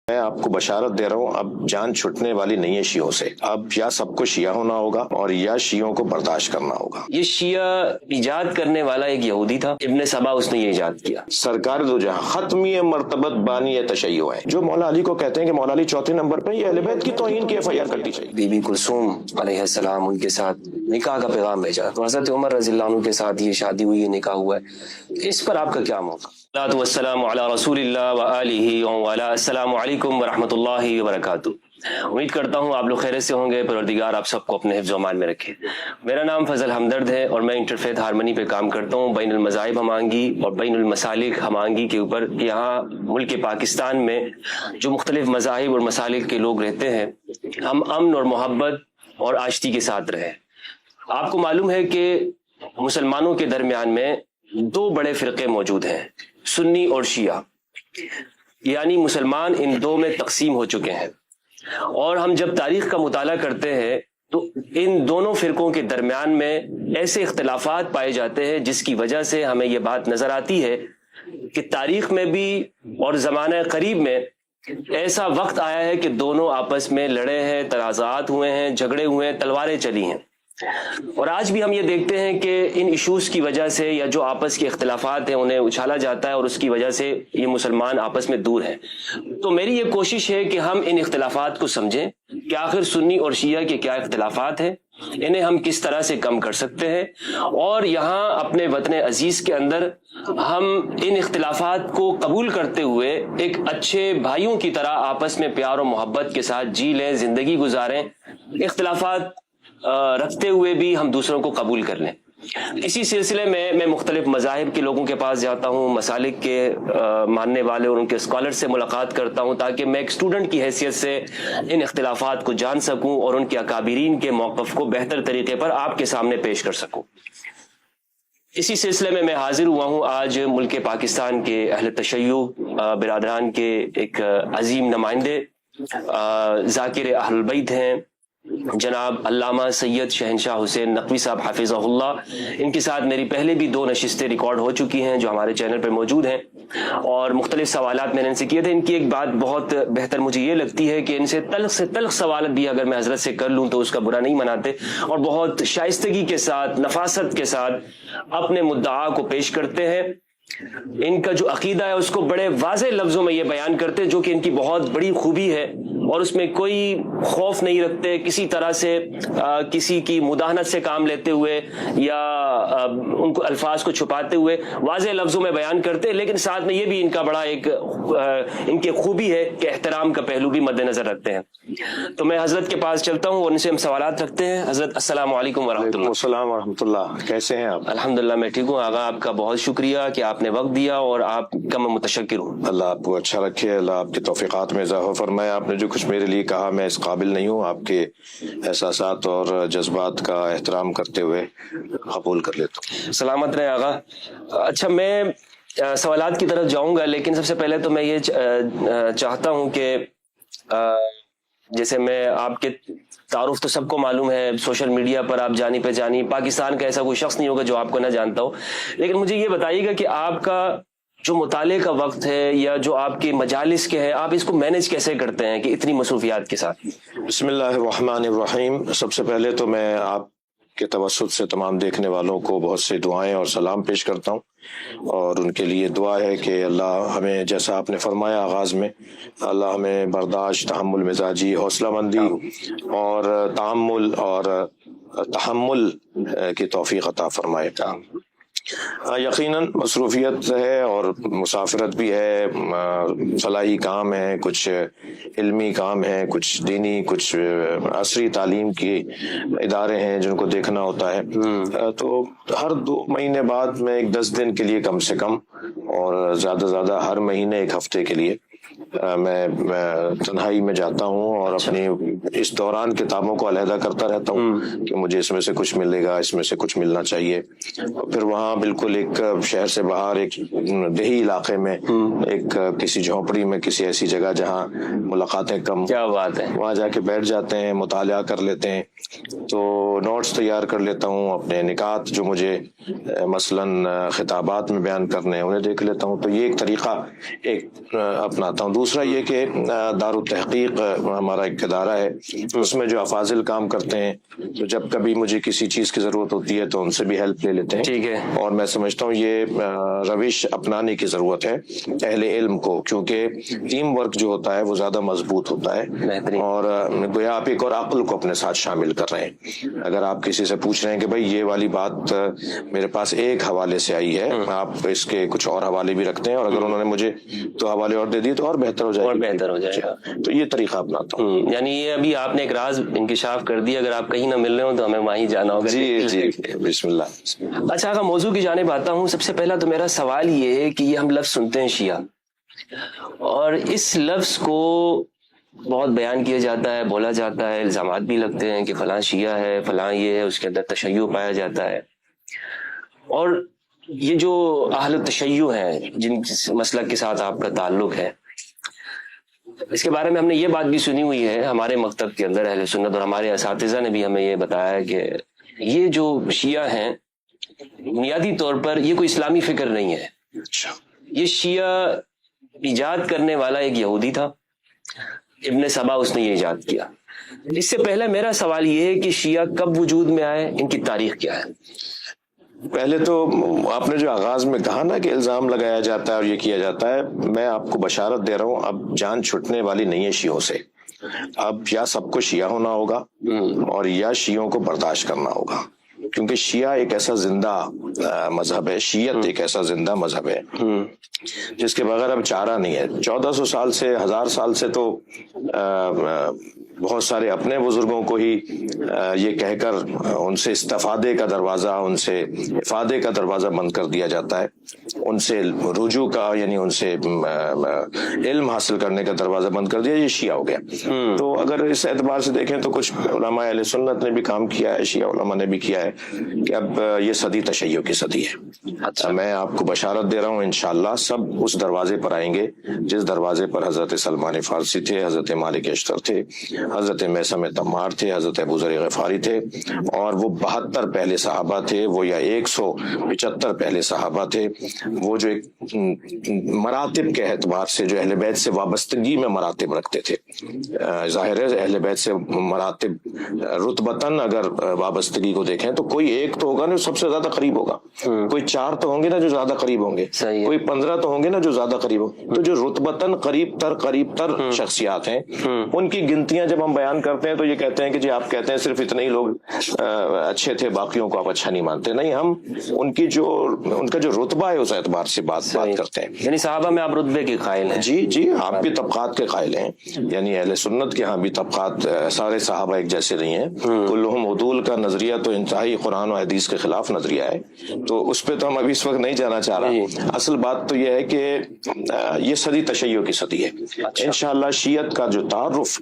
میں آپ کو بشارت دے رہا ہوں، اب جان چھٹنے والی نہیں ہے شیعوں سے. اب یا سب کو شیعہ ہونا ہوگا اور یا شیعوں کو برداشت کرنا ہوگا. یہ شیعہ ایجاد کرنے والا ایک یہودی تھا، ابن سبا، اس نے یہ ایجاد کیا. سرکار دو جہاں ختمی مرتبت بانی تشیع ہے. جو مولا علی کو کہتے ہیں کہ مولا علی چوتھے نمبر پہ، یہ اہل بیت کی توہین کی FIR کرنی چاہیے. بی بی کلثوم علیہ السلام ان کے ساتھ نکاح کا پیغام بھیجا، تو حضرت عمر رضی اللہ عنہ کے ساتھ یہ شادی ہوئی، یہ نکاح ہوا ہے. اس پر آپ کا کیا موقع؟ الصلاۃ والسلام علی رسول اللہ وآلہ وعلی. السلام علیکم ورحمۃ اللہ وبرکاتہ. امید کرتا ہوں آپ لوگ خیریت سے ہوں گے. پروردگار آپ سب کو اپنے حفظ و امان میں رکھے. میرا نام فضل ہمدرد ہے اور میں انٹرفیتھ ہارمنی پہ کام کرتا ہوں، بین المذاہب ہم آہنگی اور بین المسالک ہم آہنگی کے اوپر. یہاں ملک پاکستان میں جو مختلف مذاہب اور مسالک کے لوگ رہتے ہیں، ہم امن اور محبت اور آشتی کے ساتھ رہیں. آپ کو معلوم ہے کہ مسلمانوں کے درمیان میں دو بڑے فرقے موجود ہیں، سنی اور شیعہ. یعنی مسلمان ان دو میں تقسیم ہو چکے ہیں، اور ہم جب تاریخ کا مطالعہ کرتے ہیں تو ان دونوں فرقوں کے درمیان میں ایسے اختلافات پائے جاتے ہیں جس کی وجہ سے ہمیں یہ بات نظر آتی ہے کہ تاریخ میں بھی اور زمانہ قریب میں ایسا وقت آیا ہے کہ دونوں آپس میں لڑے ہیں، تنازعات ہوئے ہیں، جھگڑے ہوئے ہیں، تلواریں چلی ہیں. اور آج بھی ہم یہ دیکھتے ہیں کہ ان ایشوز کی وجہ سے یا جو آپس کے اختلافات ہیں انہیں اچھالا جاتا ہے، اور اس کی وجہ سے یہ مسلمان آپس میں دور ہیں. تو میری یہ کوشش ہے کہ ہم ان اختلافات کو سمجھیں کہ آخر سنی اور شیعہ کے کیا اختلافات ہیں، انہیں ہم کس طرح سے کم کر سکتے ہیں، اور یہاں اپنے وطن عزیز کے اندر ہم ان اختلافات کو قبول کرتے ہوئے ایک اچھے بھائیوں کی طرح آپس میں پیار و محبت کے ساتھ جی لیں، زندگی گزاریں، اختلافات رکھتے ہوئے بھی ہم دوسروں کو قبول کر لیں. اسی سلسلے میں مختلف مذاہب کے لوگوں کے پاس جاتا ہوں، مسالک کے ماننے والے اور ان کے اسکالر سے ملاقات کرتا ہوں، تاکہ میں ایک اسٹوڈنٹ کی حیثیت سے ان اختلافات کو جان سکوں اور ان کے اکابرین کے موقف کو بہتر طریقے پر آپ کے سامنے پیش کر سکوں. اسی سلسلے میں حاضر ہوا ہوں آج ملک پاکستان کے اہل تشیع برادران کے ایک عظیم نمائندے، ذاکر اہل البیت ہیں جناب علامہ سید شہنشاہ حسین نقوی صاحب حافظہ اللہ. ان کے ساتھ میری پہلے بھی 2 نشستیں ریکارڈ ہو چکی ہیں جو ہمارے چینل پر موجود ہیں، اور مختلف سوالات میں نے ان سے کیے تھے. ان کی ایک بات بہت بہتر مجھے یہ لگتی ہے کہ ان سے تلخ سوالات بھی اگر میں حضرت سے کر لوں تو اس کا برا نہیں مناتے، اور بہت شائستگی کے ساتھ، نفاست کے ساتھ اپنے مدعا کو پیش کرتے ہیں. ان کا جو عقیدہ ہے اس کو بڑے واضح لفظوں میں یہ بیان کرتے جو کہ ان کی بہت بڑی خوبی ہے، اور اس میں کوئی خوف نہیں رکھتے کسی طرح سے کسی کی مداہنت سے کام لیتے ہوئے یا ان کو الفاظ کو چھپاتے ہوئے واضح لفظوں میں بیان کرتے. لیکن ساتھ میں یہ بھی ان کا بڑا ایک ان کی خوبی ہے کہ احترام کا پہلو بھی مد نظر رکھتے ہیں. تو میں حضرت کے پاس چلتا ہوں اور ان سے ہم سوالات رکھتے ہیں. حضرت السلام علیکم ورحمۃ اللہ. السلام ورحمۃ اللہ. کیسے ہیں آپ؟ الحمدللہ میں ٹھیک ہوں. آغا آپ کا بہت شکریہ کہ آپ نے وقت دیا، اور آپ کا میں متشکر ہوں. اللہ آپ کو اچھا رکھے، اللہ آپ کی توفیقات میں اضافہ فرمائے. آپ نے جو کچھ میرے لیے کہا میں اس قابل نہیں ہوں، آپ کے احساسات اور جذبات کا احترام کرتے ہوئے قبول کر لیتا ہوں. سلامت رہے آغا. اچھا، میں سوالات کی طرف جاؤں گا، لیکن سب سے پہلے تو میں یہ چاہتا ہوں کہ جیسے میں آپ کے تعارف تو سب کو معلوم ہے، سوشل میڈیا پر آپ جانی پہچانی، پاکستان کا ایسا کوئی شخص نہیں ہوگا جو آپ کو نہ جانتا ہو. لیکن مجھے یہ بتائیے گا کہ آپ کا جو مطالعے کا وقت ہے یا جو آپ کے مجالس کے ہیں، آپ اس کو مینج کیسے کرتے ہیں کہ اتنی مصروفیات کے ساتھ؟ بسم اللہ الرحمن الرحیم. سب سے پہلے تو میں آپ کے توسط سے تمام دیکھنے والوں کو بہت سے دعائیں اور سلام پیش کرتا ہوں، اور ان کے لیے دعا ہے کہ اللہ ہمیں، جیسا آپ نے فرمایا آغاز میں، اللہ ہمیں برداشت، تحمل مزاجی، حوصلہ مندی اور تعامل اور تحمل کی توفیق عطا فرمائے. یقیناً مصروفیت ہے اور مسافرت بھی ہے، فلاحی کام ہے، کچھ علمی کام ہے، کچھ دینی، کچھ عصری تعلیم کے ادارے ہیں جن کو دیکھنا ہوتا ہے. تو ہر 2 مہینے بعد میں 10 دن کے لیے کم سے کم، اور زیادہ سے زیادہ ہر مہینے 1 ہفتے کے لیے میں تنہائی میں جاتا ہوں، اور اپنی اس دوران کتابوں کو علیحدہ کرتا رہتا ہوں کہ مجھے اس میں سے کچھ ملے گا، اس میں سے کچھ ملنا چاہیے. پھر وہاں بالکل ایک شہر سے باہر ایک دیہی علاقے میں، ایک کسی جھونپڑی میں، کسی ایسی جگہ جہاں ملاقاتیں کم، کیا بات ہے، وہاں جا کے بیٹھ جاتے ہیں، مطالعہ کر لیتے ہیں. تو نوٹس تیار کر لیتا ہوں، اپنے نکات جو مجھے مثلاً خطابات میں بیان کرنے ہیں انہیں دیکھ لیتا ہوں. تو یہ ایک طریقہ ایک اپناتا ہوں. دوسرا یہ کہ دارالتحقیق ہمارا ایک ادارہ ہے، اس میں جو افاضل کام کرتے ہیں، تو جب کبھی مجھے کسی چیز کی ضرورت ہوتی ہے تو ان سے بھی ہیلپ لے لیتے ہیں. ٹھیک ہے. اور میں سمجھتا ہوں یہ روش اپنانے کی ضرورت ہے اہل علم کو، کیونکہ ٹیم ورک جو ہوتا ہے وہ زیادہ مضبوط ہوتا ہے. اور گویا آپ ایک اور عقل کو اپنے ساتھ شامل کر رہے ہیں. اگر آپ کسی سے پوچھ رہے ہیں کہ بھائی یہ والی بات میرے پاس ایک حوالے سے آئی ہے، آپ اس کے کچھ اور حوالے بھی رکھتے ہیں، اور اگر انہوں نے مجھے تو حوالے اور دے دیے تو اور بہتر ہو جائے گا. تو یہ طریقہ اپناتا ہوں. یعنی یہ ابھی آپ نے ایک راز انکشاف کر دیا، اگر آپ کہیں نہ مل رہے ہو تو ہمیں وہیں جانا ہوگا. جی بسم اللہ. اچھا آقا، موضوع کی جانب آتا ہوں. سب سے پہلا تو میرا سوال یہ ہے کہ یہ ہم لفظ سنتے ہیں شیعہ، اور اس لفظ کو بہت بیان کیا جاتا ہے، بولا جاتا ہے، الزامات بھی لگتے ہیں کہ فلاں شیعہ ہے، فلاں یہ ہے، اس کے اندر تشیع پایا جاتا ہے. اور یہ جو اہل التشیع ہیں جن مسلک کے ساتھ آپ کا تعلق ہے، اس کے بارے میں ہم نے یہ بات بھی سنی ہوئی ہے ہمارے مکتب کے اندر اہل سنت، اور ہمارے اساتذہ نے بھی ہمیں یہ بتایا ہے کہ یہ جو شیعہ ہیں بنیادی طور پر یہ کوئی اسلامی فکر نہیں ہے. یہ شیعہ ایجاد کرنے والا ایک یہودی تھا، ابن سبا، اس نے یہ ایجاد کیا. اس سے پہلے میرا سوال یہ ہے کہ شیعہ کب وجود میں آئے، ان کی تاریخ کیا ہے؟ پہلے تو آپ نے جو آغاز میں کہا نا کہ الزام لگایا جاتا ہے اور یہ کیا جاتا ہے، میں آپ کو بشارت دے رہا ہوں اب جان چھٹنے والی نہیں ہے شیعوں سے. اب یا سب کو شیعہ ہونا ہوگا اور یا شیعوں کو برداشت کرنا ہوگا، کیونکہ شیعہ ایک ایسا زندہ مذہب ہے، شیعت ایک ایسا زندہ مذہب ہے جس کے بغیر اب چارہ نہیں ہے. 1400 سال سے 1000 سال سے تو بہت سارے اپنے بزرگوں کو ہی یہ کہہ کر ان سے استفادے کا دروازہ، ان سے افادے کا دروازہ بند کر دیا جاتا ہے، ان سے رجوع کا یعنی ان سے علم حاصل کرنے کا دروازہ بند کر دیا. یہ شیعہ ہو گیا. تو اگر اس اعتبار سے دیکھیں تو کچھ علماء اہل سنت نے بھی کام کیا ہے، شیعہ علماء نے بھی کیا ہے کہ اب یہ صدی تشیع کی صدی ہے. میں آپ کو بشارت دے رہا ہوں انشاءاللہ سب اس دروازے پر آئیں گے جس دروازے پر حضرت سلمان فارسی تھے، حضرت مالک اشتر تھے، حضرت میثم تمار تھے، حضرت ابو ذر غفاری تھے، اور وہ 72 پہلے صحابہ تھے، وہ یا 175 پہلے صحابہ تھے. وہ جو ایک مراتب کے اعتبار سے جو اہل بیت سے وابستگی میں مراتب رکھتے تھے، ظاہر ہے اہل بیت سے مراتب رتبتاً اگر وابستگی کو دیکھیں تو کوئی ایک تو ہوگا نا جو سب سے زیادہ قریب ہوگا، کوئی 4 تو ہوں گے نا جو زیادہ قریب ہوں گے، کوئی 15 تو ہوں گے نا جو زیادہ قریب ہوں. تو جو رتبتاً قریب تر شخصیات ہیں ان کی گنتیاں جب ہم بیان کرتے ہیں تو یہ کہتے ہیں کہ جی آپ کہتے ہیں صرف اتنے ہی لوگ اچھے تھے، باقیوں کو آپ اچھا نہیں مانتے. نہیں، ہم ان کا جو رتبہ ہے اس اعتبار سے بات کرتے ہیں. یعنی صحابہ میں آپ رتبے کے قائل ہیں؟ جی آپ بھی طبقات کے قائل ہیں. یعنی اہل سنت کے ہاں بھی طبقات، سارے صحابہ ایک جیسے نہیں ہیں. کلہم عدول کا نظریہ تو انتہائی قرآن و حدیث کے خلاف نظریہ ہے، تو اس پہ تو ہم ابھی اس وقت نہیں جانا چاہ رہا. اصل بات تو یہ ہے کہ یہ صدی تشیع کی صدی ہے. انشاءاللہ شیعت کا جو تعارف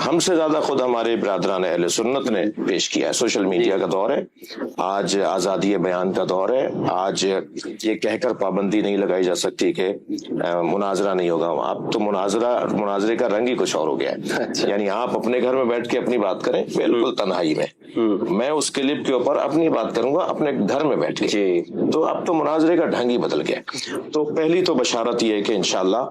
ہم سے زیادہ خود ہمارے برادران اہل سنت نے پیش کیا ہے. سوشل میڈیا کا دور ہے آج، آزادی بیان کا دور ہے آج. یہ کہہ کر پابندی نہیں لگائی جا سکتی کہ مناظرہ نہیں ہوگا. اب تو مناظرے کا رنگ ہی کچھ اور ہو گیا ہے. یعنی آپ اپنے گھر میں بیٹھ کے اپنی بات کریں بالکل تنہائی میں اس کلپ کے اوپر اپنی بات کروں گا اپنے گھر میں بیٹھ کے. تو اب تو مناظرے کا ڈھنگ ہی بدل گیا. تو پہلی تو بشارت یہ ہے کہ انشاءاللہ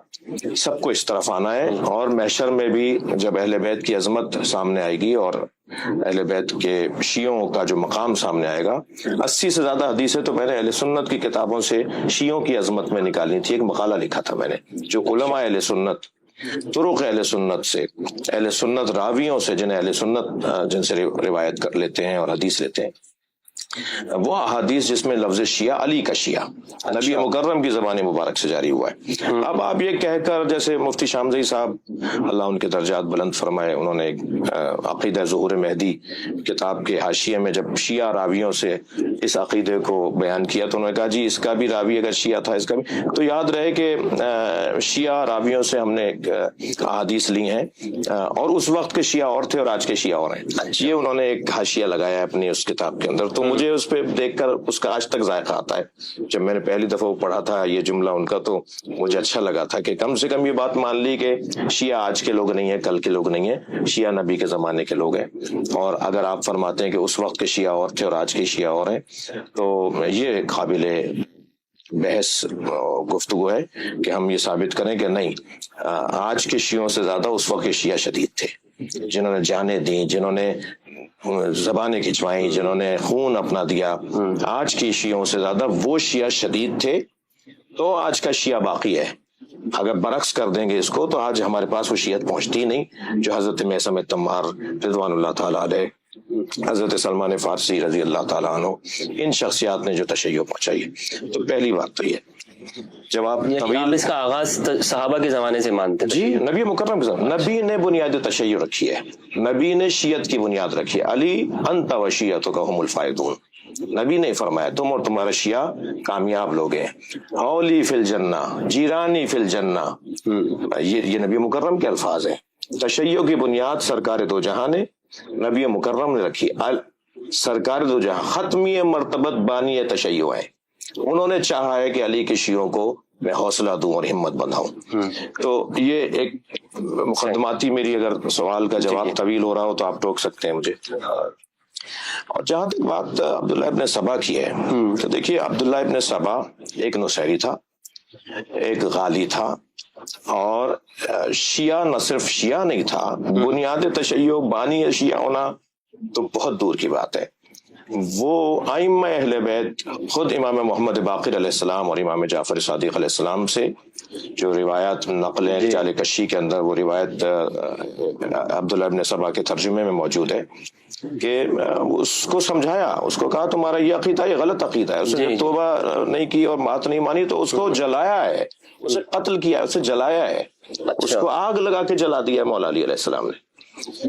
سب کو اس طرف آنا ہے، اور محشر میں بھی جب اہل بیت کی عظمت سامنے آئے گی اور اہل بیت کے شیعوں کا جو مقام سامنے آئے گا، 80 سے زیادہ حدیثیں تو میں نے اہل سنت کی کتابوں سے شیعوں کی عظمت میں نکالنی تھی. ایک مقالہ لکھا تھا میں نے جو علماء اہل سنت، طرق اہل سنت سے، اہل سنت راویوں سے جن سے روایت کر لیتے ہیں اور حدیث لیتے ہیں، وہ احادیث جس میں لفظ شیعہ، علی کا شیعہ، نبی مکرم کی زبان مبارک سے جاری ہوا ہے. اب آپ یہ کہہ کر، جیسے مفتی شامزئی صاحب اللہ ان کے درجات بلند فرمائے، انہوں نے عقیدہ ظہور مہدی کتاب کے حاشیے میں جب شیعہ راویوں سے اس عقیدے کو بیان کیا تو انہوں نے کہا جی اس کا بھی راوی اگر شیعہ تھا اس کا بھی. تو یاد رہے کہ شیعہ راویوں سے ہم نے احادیث لی ہیں، اور اس وقت کے شیعہ اور تھے اور آج کے شیعہ اور ہیں. یہ انہوں نے ایک حاشیہ لگایا ہے اپنی اس کتاب کے اندر. تو مجھے اس پہ دیکھ کر اس کا آج تک ذائقہ آتا ہے. جب میں نے پہلی دفعہ وہ پڑھا تھا یہ جملہ ان کا، تو مجھے اچھا لگا تھا کہ کم سے کم یہ بات مان لی کہ شیعہ آج کے لوگ نہیں ہیں، کل کے لوگ نہیں ہیں، شیعہ نبی کے زمانے کے لوگ ہیں. اور اگر آپ فرماتے ہیں کہ اس وقت کے شیعہ اور تھے اور آج کے شیعہ اور ہیں، تو یہ قابل بحث گفتگو ہے کہ ہم یہ ثابت کریں کہ نہیں، آج کے شیعوں سے زیادہ اس وقت کے شیعہ شدید تھے، جنہوں نے جانیں دیں، جنہوں نے زبانیں کھنچوائیں، جنہوں نے خون اپنا دیا، آج کی شیعوں سے زیادہ وہ شیعہ شدید تھے۔ تو آج کا شیعہ باقی ہے، اگر برعکس کر دیں گے اس کو تو آج ہمارے پاس وہ شیعت پہنچتی نہیں جو حضرت میثم تمار رضوان اللہ تعالیٰ علیہ، حضرت سلمان فارسی رضی اللہ تعالیٰ عنہ، ان شخصیات نے جو تشیع پہنچائی ہے۔ تو پہلی بات تو یہ جب آپ طویل اس کا آغاز صحابہ کے زمانے سے مانتے جی نبی مکرم کے زمانے، نبی نے بنیاد تشیع رکھی ہے، نبی نے شیعت کی بنیاد رکھی ہے، علی انت و شیعتک هم الفائزون، نبی نے فرمایا تم اور تمہارا شیعہ کامیاب لوگ ہیں، اولی فی الجنہ جیرانی فی الجنہ، یہ نبی مکرم کے الفاظ ہیں۔ تشیع کی بنیاد سرکار دو جہاں نے، نبی مکرم نے رکھی، سرکار دو جہاں ختمی مرتبت بانی تشیع ہے، انہوں نے چاہا ہے کہ علی کے شیعوں کو میں حوصلہ دوں اور ہمت بندھاؤں۔ تو یہ ایک مقدماتی، میری اگر سوال کا جواب طویل ہو رہا ہو تو آپ ٹوک سکتے ہیں مجھے۔ اور جہاں تک بات عبداللہ ابن سبا کی ہے تو دیکھیے، عبداللہ ابن سبا ایک نصیری تھا، ایک غالی تھا، اور شیعہ نہ صرف شیعہ نہیں تھا، بنیاد تشیع بانی شیعہ ہونا تو بہت دور کی بات ہے۔ وہ ائمہ اہل بیت، خود امام محمد باقر علیہ السلام اور امام جعفر صادق علیہ السلام سے جو روایات نقلیں رجال کشی کے اندر، وہ روایت عبداللہ ابن سبا کے ترجمے میں موجود ہے کہ اس کو سمجھایا، اس کو کہا تمہارا یہ عقیدہ یہ غلط عقیدہ ہے، اس نے توبہ نہیں کی اور بات نہیں مانی تو اس کو جلایا ہے، اسے قتل کیا ہے، اسے جلایا ہے، اس کو آگ لگا کے جلا دیا مولا علی علیہ السلام نے۔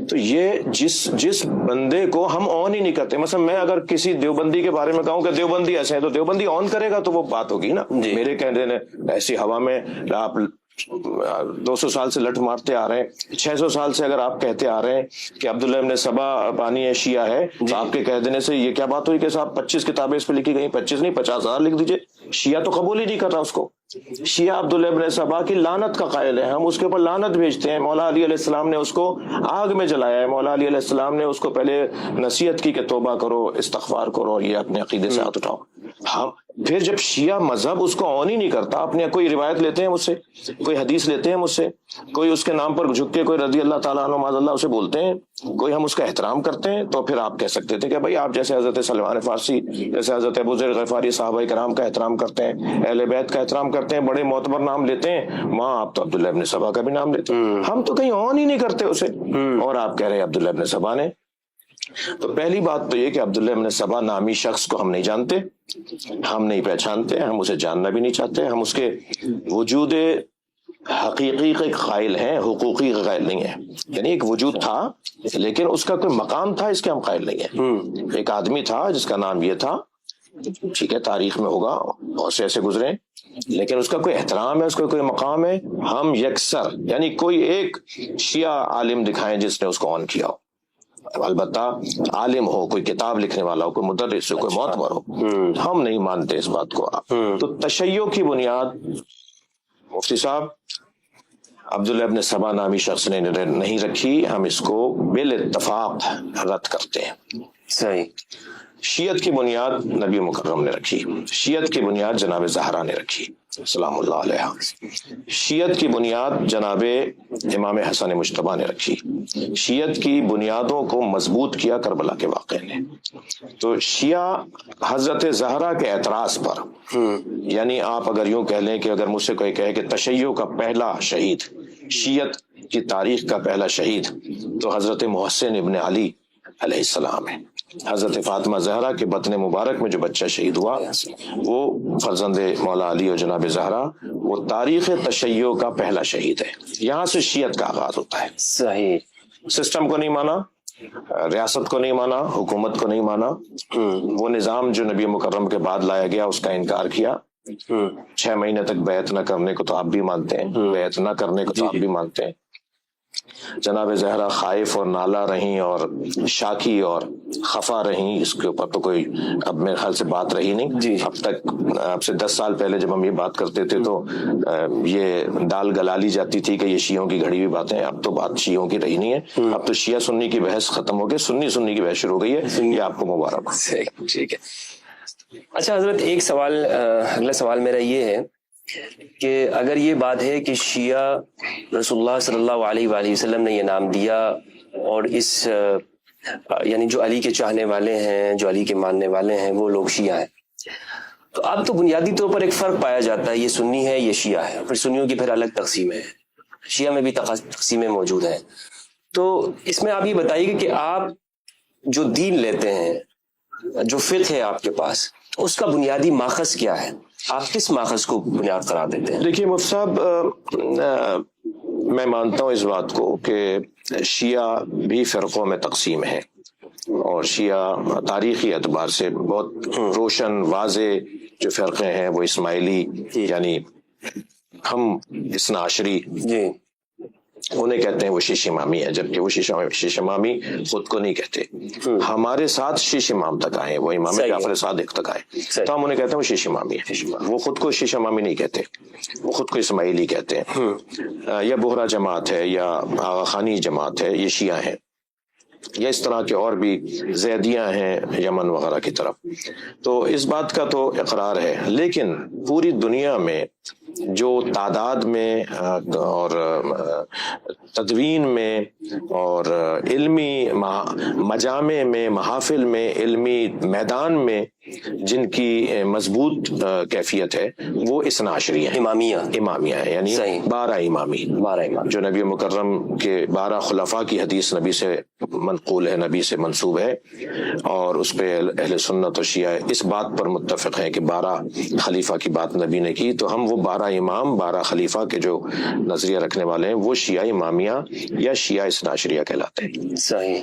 تو یہ جس بندے کو ہم آن ہی نہیں کرتے، مثلا میں اگر کسی دیوبندی کے بارے میں کہوں کہ دیوبندی ایسے ہیں تو دیوبندی آن کرے گا تو وہ بات ہوگی نا، میرے کہنے نے ایسی ہوا میں آپ 200 سال سے لٹ مارتے آ رہے ہیں، 600 سال سے اگر آپ کہتے آ رہے ہیں کہ عبداللہ ابن سبا بانی شیعہ ہے، تو آپ کے کہہ دینے سے یہ کیا بات ہوئی کہ صاحب 25 کتابیں اس پہ لکھی گئی، 25 نہیں 50,000 لکھ دیجئے، شیعہ تو قبول ہی نہیں کر رہا اس کو۔ شیعہ عبداللہ ابن سبا کی لعنت کا قائل ہے، ہم اس کے اوپر لعنت بھیجتے ہیں، مولا علی علیہ السلام نے اس کو آگ میں جلایا ہے، مولا علی علیہ السلام نے اس کو پہلے نصیحت کی کہ توبہ کرو، استغفار کرو، یہ اپنے عقیدے سے ہاتھ اٹھاؤ۔ ہم پھر جب شیعہ مذہب اس کو آن ہی نہیں کرتا، اپنے کوئی روایت لیتے ہیں مجھ سے، کوئی حدیث لیتے ہیں مجھ سے، کوئی اس کے نام پر جھک کے کوئی رضی اللہ تعالیٰ عنہ معاذ اللہ اسے بولتے ہیں، کوئی ہم اس کا احترام کرتے ہیں، تو پھر آپ کہہ سکتے تھے کہ بھائی آپ جیسے حضرت سلمان فارسی، جیسے حضرت ابو ذر غفاری صحابہ کرام کا احترام کرتے ہیں، اہل بیت کا احترام کرتے ہیں، بڑے معتبر نام لیتے ہیں، وہاں آپ تو عبداللہ ابن سبا کا بھی نام لیتے ہیں، ہم تو کہیں آن ہی نہیں کرتے اسے، اور آپ کہہ رہے ہیں عبداللہ ابن سبا نے۔ تو پہلی بات تو یہ کہ عبداللہ ابن سبا نامی شخص کو ہم نہیں جانتے، ہم نہیں پہچانتے، ہم اسے جاننا بھی نہیں چاہتے، ہم اس کے وجود حقیقی کے قائل ہیں، حقوقی کے قائل نہیں ہیں، یعنی ایک وجود تھا لیکن اس کا کوئی مقام تھا اس کے ہم قائل نہیں ہیں۔ ایک آدمی تھا جس کا نام یہ تھا، ٹھیک ہے، تاریخ میں ہوگا بہت سے ایسے گزرے، لیکن اس کا کوئی احترام ہے، اس کا کوئی مقام ہے، ہم یکسر یعنی کوئی ایک شیعہ عالم دکھائیں جس نے اس کو آن کیا ہو، البتہ عالم ہو، کوئی کتاب لکھنے والا ہو، کوئی مدرس ہو، کوئی معتبر ہو، ہم نہیں مانتے اس بات کو۔ تو تشیع کی بنیاد مفتی صاحب عبداللہ ابن سبا نامی شخص نے نہیں رکھی، ہم اس کو بالاتفاق رد کرتے ہیں۔ صحیح۔ شیعت کی بنیاد نبی مکرم نے رکھی، شیعت کی بنیاد جناب زہرا نے رکھی سلام اللہ علیہ، شیعت کی بنیاد جناب امام حسن مجتبیٰ نے رکھی، شیعت کی بنیادوں کو مضبوط کیا کربلا کے واقعے نے۔ تو شیعہ حضرت زہرا کے اعتراض پر، یعنی آپ اگر یوں کہہ لیں کہ اگر مجھ سے کوئی کہے کہ تشیع کا پہلا شہید، شیعت کی تاریخ کا پہلا شہید تو حضرت محسن ابن علی علیہ السلام ہے۔ حضرت فاطمہ زہرا کے بطن مبارک میں جو بچہ شہید ہوا وہ فرزند مولا علی اور جناب زہرا، وہ تاریخ تشیع کا پہلا شہید ہے، یہاں سے شیعت کا آغاز ہوتا ہے۔ صحیح۔ سسٹم کو نہیں مانا، ریاست کو نہیں مانا، حکومت کو نہیں مانا، وہ نظام جو نبی مکرم کے بعد لایا گیا اس کا انکار کیا، 6 مہینے تک بیعت نہ کرنے کو تو آپ بھی مانتے ہیں، بیعت نہ کرنے کو تو آپ بھی مانتے ہیں۔ جناب زہرا خائف اور نالا رہیں اور شاکی اور خفا رہیں، اس کے اوپر تو کوئی اب میرے خیال سے بات رہی نہیں۔ اب تک اب سے 10 سال پہلے جب ہم یہ بات کرتے تھے تو یہ دال گلا لی جاتی تھی کہ یہ شیعوں کی گھڑی ہوئی باتیں، اب تو بات شیعوں کی رہی نہیں ہے، اب تو شیعہ سنی کی بحث ختم ہو گئی، سنی کی بحث شروع ہو گئی ہے، یہ آپ کو مبارک ہو۔ ٹھیک ہے۔ اچھا حضرت، ایک سوال، اگلا سوال میرا یہ ہے کہ اگر یہ بات ہے کہ شیعہ رسول اللہ صلی اللہ علیہ وآلہ وسلم نے یہ نام دیا، اور اس یعنی جو علی کے چاہنے والے ہیں، جو علی کے ماننے والے ہیں، وہ لوگ شیعہ ہیں، تو اب تو بنیادی طور پر ایک فرق پایا جاتا ہے، یہ سنی ہے، یہ شیعہ ہے، پھر سنیوں کی پھر الگ تقسیمیں ہیں، شیعہ میں بھی تقسیمیں موجود ہیں. تو اس میں آپ یہ بتائیے کہ آپ جو دین لیتے ہیں، جو فقہ ہے آپ کے پاس، اس کا بنیادی ماخذ کیا ہے؟ آپ کس ماخذ کو بنیاد قرار دیتے ہیں؟ دیکھیے مفتی صاحب، میں مانتا ہوں اس بات کو کہ شیعہ بھی فرقوں میں تقسیم ہے، اور شیعہ تاریخی اعتبار سے بہت روشن واضح جو فرقے ہیں وہ اسماعیلی، یعنی ہم اثنا عشری جی، انہیں کہتے ہیں، وہ شیش امامی ہے، جبکہ وہ شیش امامی خود کو نہیں کہتے. ہمارے ساتھ شیش امام تک آئے، وہ امام جعفر صادق تک آئے، تو ہم انہیں کہتے ہیں وہ شیش امامی ہے. وہ خود کو شیش امامی نہیں کہتے، وہ خود کو اسماعیلی کہتے ہیں. یا بہرا جماعت ہے، یا آغا خانی جماعت ہے، یہ شیعہ ہیں. یا اس طرح کے اور بھی زیدیاں ہیں یمن وغیرہ کی طرف. تو اس بات کا تو اقرار ہے، لیکن پوری دنیا میں جو تعداد میں اور تدوین میں اور علمی مجامع میں، محافل میں، علمی میدان میں جن کی مضبوط کیفیت ہے وہ اثنا عشری ہیں، امامیہ ہے، یعنی 12 امامی، جو نبی مکرم کے 12 خلفاء کی حدیث نبی سے منقول ہے، نبی سے منسوب ہے، اور اس پہ اہل سنت و شیعہ اس بات پر متفق ہیں کہ 12 خلیفہ کی بات نبی نے کی. تو ہم وہ 12 امام، 12 خلیفہ کے جو نظریہ رکھنے والے ہیں وہ شیعہ امامیہ یا شیعہ اثنا عشریہ کہلاتے ہیں. صحیح.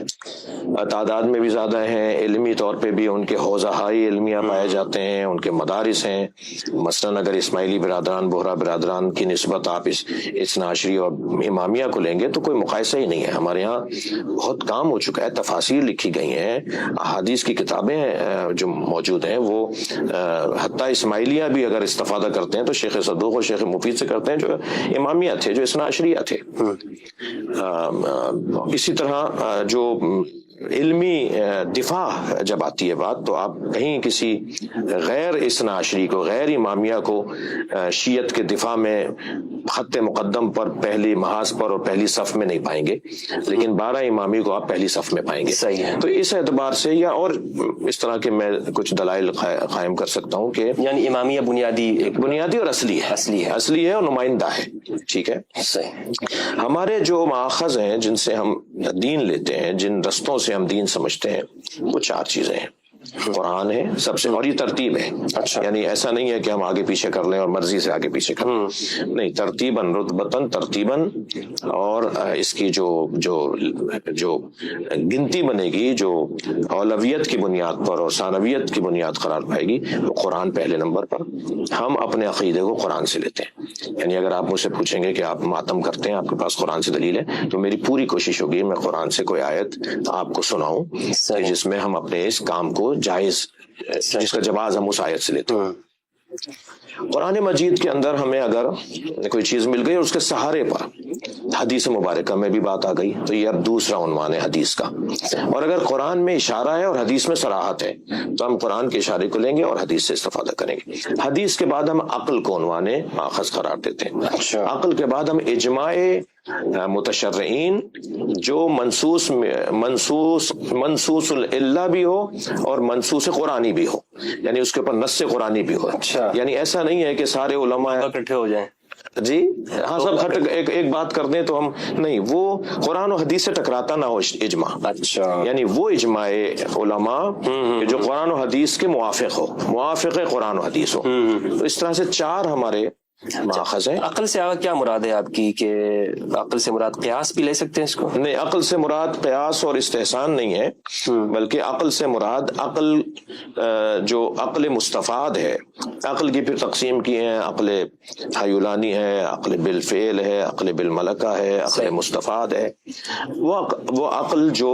تعداد میں بھی زیادہ ہیں، علمی طور پہ بھی ان کے حوزہائی علمیہ پائے جاتے ہیں، ان کے مدارس ہیں. مثلاً اگر اسماعیلی برادران، بہرا برادران کی نسبت آپ اس اثنا عشری اور امامیہ کو لیں گے تو کوئی مقایسہ ہی نہیں ہے. ہمارے ہاں بہت کام ہو چکا ہے، تفاسیر لکھی گئی ہیں، احادیث کی کتابیں جو موجود ہیں، وہ حتیٰ اسماعیلیہ بھی اگر استفادہ کرتے ہیں تو شیخ صدوق اور شیخ مفید سے کرتے ہیں جو امامیہ تھے، جو اثنا عشریہ تھے. اسی طرح جو علمی دفاع جب آتی ہے بات، تو آپ کہیں کسی غیر اثنا عشری کو، غیر امامیہ کو شیعت کے دفاع میں خط مقدم پر، پہلی محاذ پر اور پہلی صف میں نہیں پائیں گے، لیکن 12 امامی کو آپ پہلی صف میں پائیں گے. صحیح ہے. تو اس اعتبار سے، یا اور اس طرح کے میں کچھ دلائل قائم کر سکتا ہوں کہ یعنی امامیہ بنیادی اور اصلی ہے اور نمائندہ ہے. ٹھیک ہے. صحیح. ہمارے جو ماخذ ہیں جن سے ہم دین لیتے ہیں، جن رستوں سے ہم دین سمجھتے ہیں، وہ 4 چیزیں ہیں. قرآن ہے سب سے، اور یہ ترتیب ہے. اچھا. یعنی ایسا نہیں ہے کہ ہم آگے پیچھے کر لیں اور مرضی سے آگے پیچھے کر لیں، نہیں، ترتیباً، رتبتاً، ترتیباً. اور اس کی جو گنتی بنے گی، جو اولویت کی بنیاد پر اور ثانویت کی بنیاد قرار پائے گی، وہ قرآن پہلے نمبر پر. ہم اپنے عقیدے کو قرآن سے لیتے ہیں. یعنی اگر آپ مجھ سے پوچھیں گے کہ آپ ماتم کرتے ہیں، آپ کے پاس قرآن سے دلیل ہے، تو میری پوری کوشش ہوگی میں قرآن سے کوئی آیت آپ کو سناؤں کہ جس میں ہم اپنے اس کام کو جائز، جس کا جواز ہم اس آیت سے لیتے ہیں. قرآن مجید کے اندر ہمیں اگر کوئی چیز مل گئی اور اس کے سہارے پر حدیث مبارکہ میں بھی بات آ گئی، تو یہ اب دوسرا عنوان ہے حدیث کا. اور اگر قرآن میں اشارہ ہے اور حدیث میں صراحت ہے تو ہم قرآن کے اشارے کو لیں گے اور حدیث سے استفادہ کریں گے. حدیث کے بعد ہم عقل کو عنوان ماخذ قرار دیتے ہیں. عقل کے بعد ہم اجماع متشرعین، جو منصوص العلہ بھی ہو اور منصوص قرآنی بھی ہو، یعنی اس کے اوپر نص قرآنی بھی ہو. یعنی ایسا نہیں ہے کہ سارے علماء اکٹھے ہو جائیں، جی ہاں سب ایک بات کر دیں تو ہم نہیں، وہ قرآن و حدیث سے ٹکراتا نہ ہو اجماع. اچھا. یعنی وہ اجماع علماء جو قرآن و حدیث کے موافق ہو، موافق قرآن و حدیث ہو. تو اس طرح سے 4 ہمارے ماخذ ہیں. عقل سے کیا مراد ہے آپ کی؟ کہ عقل سے مراد قیاس بھی لے سکتے ہیں اس کو؟ نہیں، عقل سے مراد قیاس اور استحسان نہیں ہے، بلکہ عقل سے مراد عقل جو عقل مستفاد ہے. عقل کی پھر تقسیم کی ہیں، عقل حیولانی ہے، عقل بالفعل ہے، عقل بالملکہ ہے، عقل مستفاد ہے. وہ عقل جو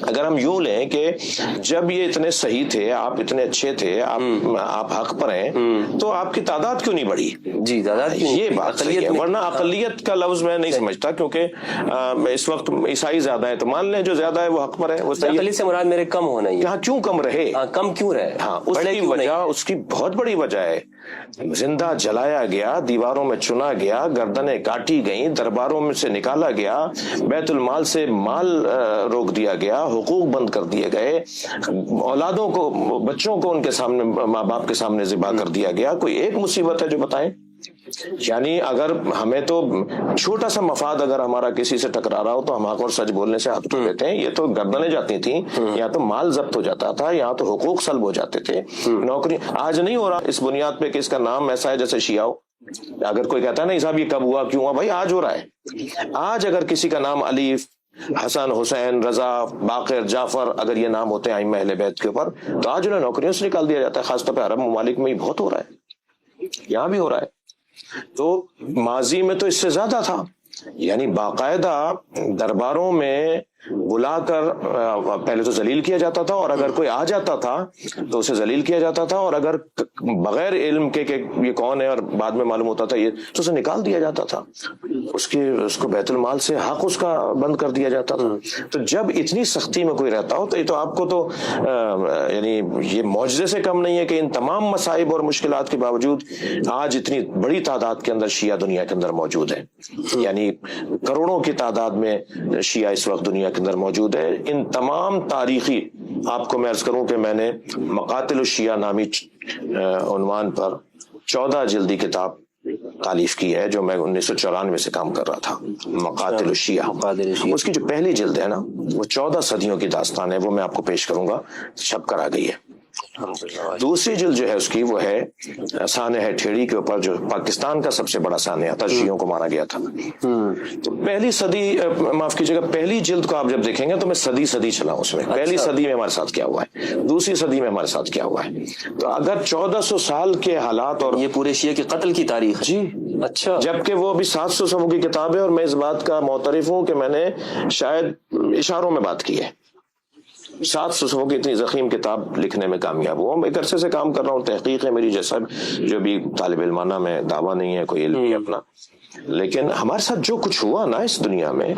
اگر ہم یوں لیں کہ جب یہ اتنے صحیح تھے، آپ اتنے اچھے تھے، آپ حق پر ہیں، تو آپ کی تعداد کیوں نہیں بڑھی؟ جی تعداد یہ بات صحیح ہے، ورنہ اقلیت کا لفظ میں نہیں سمجھتا، کیونکہ اس وقت عیسائی زیادہ ہے تو مان لیں جو زیادہ ہے وہ حق پر ہے، وہ صحیح ہے۔ اقلیت سے مراد میرے کم ہونا ہی ہے۔ یہاں کیوں کم رہے؟ کم کیوں رہے؟ ہاں، اس کی وجہ، اس کی بہت بڑی وجہ ہے، زندہ جلایا گیا، دیواروں میں چنا گیا، گردنیں کاٹی گئیں، درباروں میں سے نکالا گیا، بیت المال سے مال روک دیا گیا، حقوق بند کر دیے گئے، اولادوں کو، بچوں کو ان کے سامنے، ماں باپ کے سامنے ذبح کر دیا گیا۔ کوئی ایک مصیبت ہے جو بتائیں؟ یعنی اگر ہمیں تو چھوٹا سا مفاد اگر ہمارا کسی سے ٹکرا رہا ہو تو ہم حق اور سچ بولنے سے ہاتھ دھو لیتے ہیں۔ یہ تو گردنیں جاتی تھیں، یا تو مال ضبط ہو جاتا تھا، یا تو حقوق سلب ہو جاتے تھے، نوکری۔ آج نہیں ہو رہا اس بنیاد پہ کہ اس کا نام ایسا ہے جیسے شیعہ ہو۔ اگر کوئی کہتا ہے نہیں صاحب یہ کب ہوا، کیوں ہوا، بھائی آج ہو رہا ہے۔ آج اگر کسی کا نام علی، حسن، حسین، رضا، باقر، جعفر اگر یہ نام ہوتے ہیں ائمہ اہل بیت کے اوپر، تو آج انہیں نوکریوں سے نکال دیا جاتا ہے۔ خاص طور پہ عرب ممالک میں بہت ہو رہا ہے، یہاں بھی ہو رہا ہے۔ تو ماضی میں تو اس سے زیادہ تھا، یعنی باقاعدہ درباروں میں بلا کر پہلے تو ذلیل کیا جاتا تھا، اور اگر کوئی آ جاتا تھا تو اسے ذلیل کیا جاتا تھا، اور اگر بغیر علم کے کہ یہ کون ہے اور بعد میں معلوم ہوتا تھا یہ، تو اسے نکال دیا جاتا تھا، اس کو بیت المال سے حق اس کا بند کر دیا جاتا تھا۔ تو جب اتنی سختی میں کوئی رہتا ہو تو یہ تو آپ کو تو یعنی یہ معجزے سے کم نہیں ہے کہ ان تمام مصائب اور مشکلات کے باوجود آج اتنی بڑی تعداد کے اندر شیعہ دنیا کے اندر موجود ہے، یعنی کروڑوں کی تعداد میں شیعہ اس وقت دنیا کے اندر موجود ہے۔ ان تمام تاریخی، آپ کو میں عرض کروں کہ میں نے مقاتل الشیعہ نامی عنوان پر 14 جلدی کتاب تالیف کی ہے، جو میں 1994 سے کام کر رہا تھا، مقاتل الشیعہ۔ اس کی جو پہلی جلد ہے نا، وہ 14 صدیوں کی داستان ہے، وہ میں آپ کو پیش کروں گا، چھپ کر آ گئی ہے۔ دوسری جلد جو ہے اس کی، وہ ہے سانحہ ٹھیڑی کے اوپر، جو پاکستان کا سب سے بڑا سانحہ تھا، شیعوں کو مارا گیا تھا۔ تو پہلی صدی، معاف کیجیے گا، پہلی جلد کو آپ جب دیکھیں گے تو میں صدی چلا ہوں اس میں، پہلی صدی میں ہمارے ساتھ کیا ہوا ہے، دوسری صدی میں ہمارے ساتھ کیا ہوا ہے۔ تو اگر 1400 سال کے حالات، اور یہ پورے شیعہ کے قتل کی تاریخ ہے۔ جی اچھا، جبکہ وہ ابھی 700 صفحوں کی کتاب ہے، اور میں اس بات کا معترف ہوں کہ میں نے شاید اشاروں میں بات کی ہے۔ 700 صفحوں کی اتنی ضخیم کتاب لکھنے میں کامیاب ہوا۔ میں ایک عرصے سے کام کر رہا ہوں، تحقیق ہے میری، جیسا جو بھی طالب علمانہ میں دعویٰ نہیں ہے، کوئی علم نہیں اپنا، لیکن ہمارے ساتھ جو کچھ ہوا نا اس دنیا میں،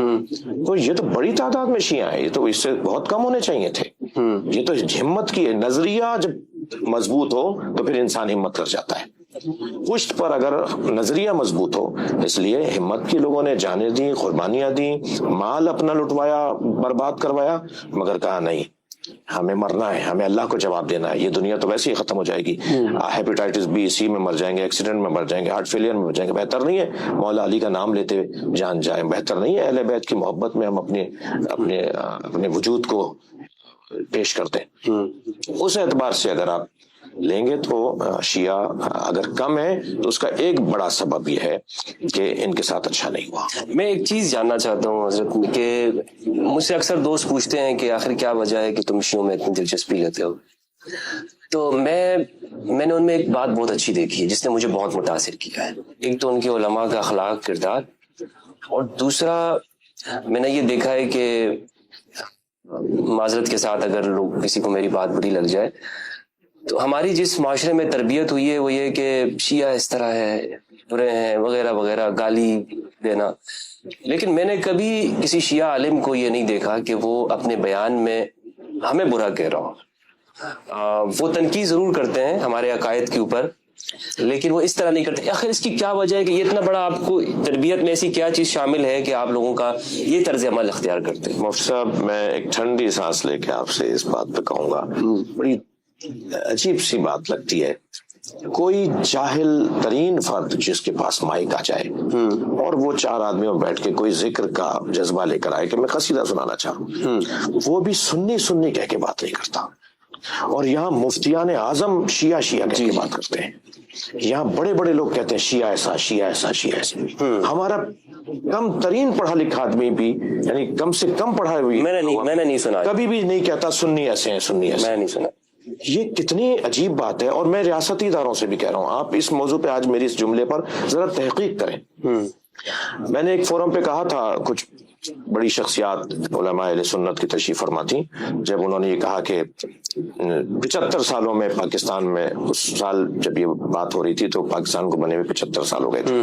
تو یہ تو بڑی تعداد میں شیعہ ہیں، یہ تو اس سے بہت کم ہونے چاہیے تھے۔ یہ تو ہمت کی ہے، نظریہ جب مضبوط ہو تو پھر انسان ہمت کر جاتا ہے۔ پشت پر اگر نظریہ مضبوط ہو، اس لیے ہمت کی لوگوں نے جانیں دی، قربانیاں دی، مال اپنا لٹوایا، برباد کروایا، مگر کہا نہیں، ہمیں مرنا ہے، ہمیں اللہ کو جواب دینا ہے، یہ دنیا تو ویسے ہی ختم ہو جائے گی، ہیپیٹائٹس بی سی میں مر جائیں گے، ایکسیڈنٹ میں مر جائیں گے، ہارٹ فیلئر میں مر جائیں گے، بہتر نہیں ہے مولا علی کا نام لیتے جان جائیں، بہتر نہیں ہے اہل بیت کی محبت میں ہم اپنے وجود کو پیش کرتے ہیں۔ اس اعتبار سے اگر آپ لیں گے تو شیعہ اگر کم ہے تو اس کا ایک بڑا سبب یہ ہے کہ ان کے ساتھ اچھا نہیں ہوا۔ میں ایک چیز جاننا چاہتا ہوں حضرت، کہ مجھ سے اکثر دوست پوچھتے ہیں کہ آخر کیا وجہ ہے کہ تم شیعوں میں اتنی دلچسپی لیتے ہو، تو میں نے ان میں ایک بات بہت اچھی دیکھی ہے جس نے مجھے بہت متاثر کیا ہے۔ ایک تو ان کے علماء کا اخلاق، کردار، اور دوسرا میں نے یہ دیکھا ہے کہ معذرت کے ساتھ اگر لوگ کسی کو میری بات بری لگ جائے، تو ہماری جس معاشرے میں تربیت ہوئی ہے وہ یہ کہ شیعہ اس طرح ہے، برے ہیں، وغیرہ وغیرہ، گالی دینا، لیکن میں نے کبھی کسی شیعہ عالم کو یہ نہیں دیکھا کہ وہ اپنے بیان میں ہمیں برا کہہ رہا ہو۔ وہ تنقید ضرور کرتے ہیں ہمارے عقائد کے اوپر، لیکن وہ اس طرح نہیں کرتے۔ آخر اس کی کیا وجہ ہے کہ یہ اتنا بڑا آپ کو تربیت میں ایسی کیا چیز شامل ہے کہ آپ لوگوں کا یہ طرز عمل اختیار کرتے ہیں؟ مفتی صاحب، میں ایک ٹھنڈی سانس لے کے آپ سے اس بات پہ کہوں گا، بڑی عجیب سی بات لگتی ہے، کوئی جاہل ترین فرد جس کے پاس مائک آ جائے اور وہ 4 آدمیوں میں بیٹھ کے کوئی ذکر کا جذبہ لے کر آئے کہ میں قصیدہ سنانا چاہوں، وہ بھی سنی کہہ کے بات نہیں کرتا۔ اور یہاں مفتیان اعظم شیعہ کہہ کے بات کرتے ہیں، یہاں بڑے بڑے لوگ کہتے ہیں شیعہ ایسا، شیعہ ایسا، شیعہ ایسا۔ ہمارا کم ترین پڑھا لکھا آدمی بھی، یعنی کم سے کم پڑھا ہوئی، میں نے نہیں سنا، کبھی بھی نہیں کہتا سنی ایسے ہیں، سنی ایسے، میں نہیں سنا۔ یہ کتنی عجیب بات ہے۔ اور میں ریاستی اداروں سے بھی کہہ رہا ہوں، آپ اس موضوع پہ آج میری اس جملے پر ذرا تحقیق کریں۔ میں نے ایک فورم پہ کہا تھا کچھ بڑی شخصیات علماء اہل سنت کی تشریف فرما تھی، جب انہوں نے یہ کہا کہ 75 سالوں میں پاکستان میں، اس سال جب یہ بات ہو رہی تھی تو پاکستان کو بنے ہوئے 75 سال ہو گئے تھے،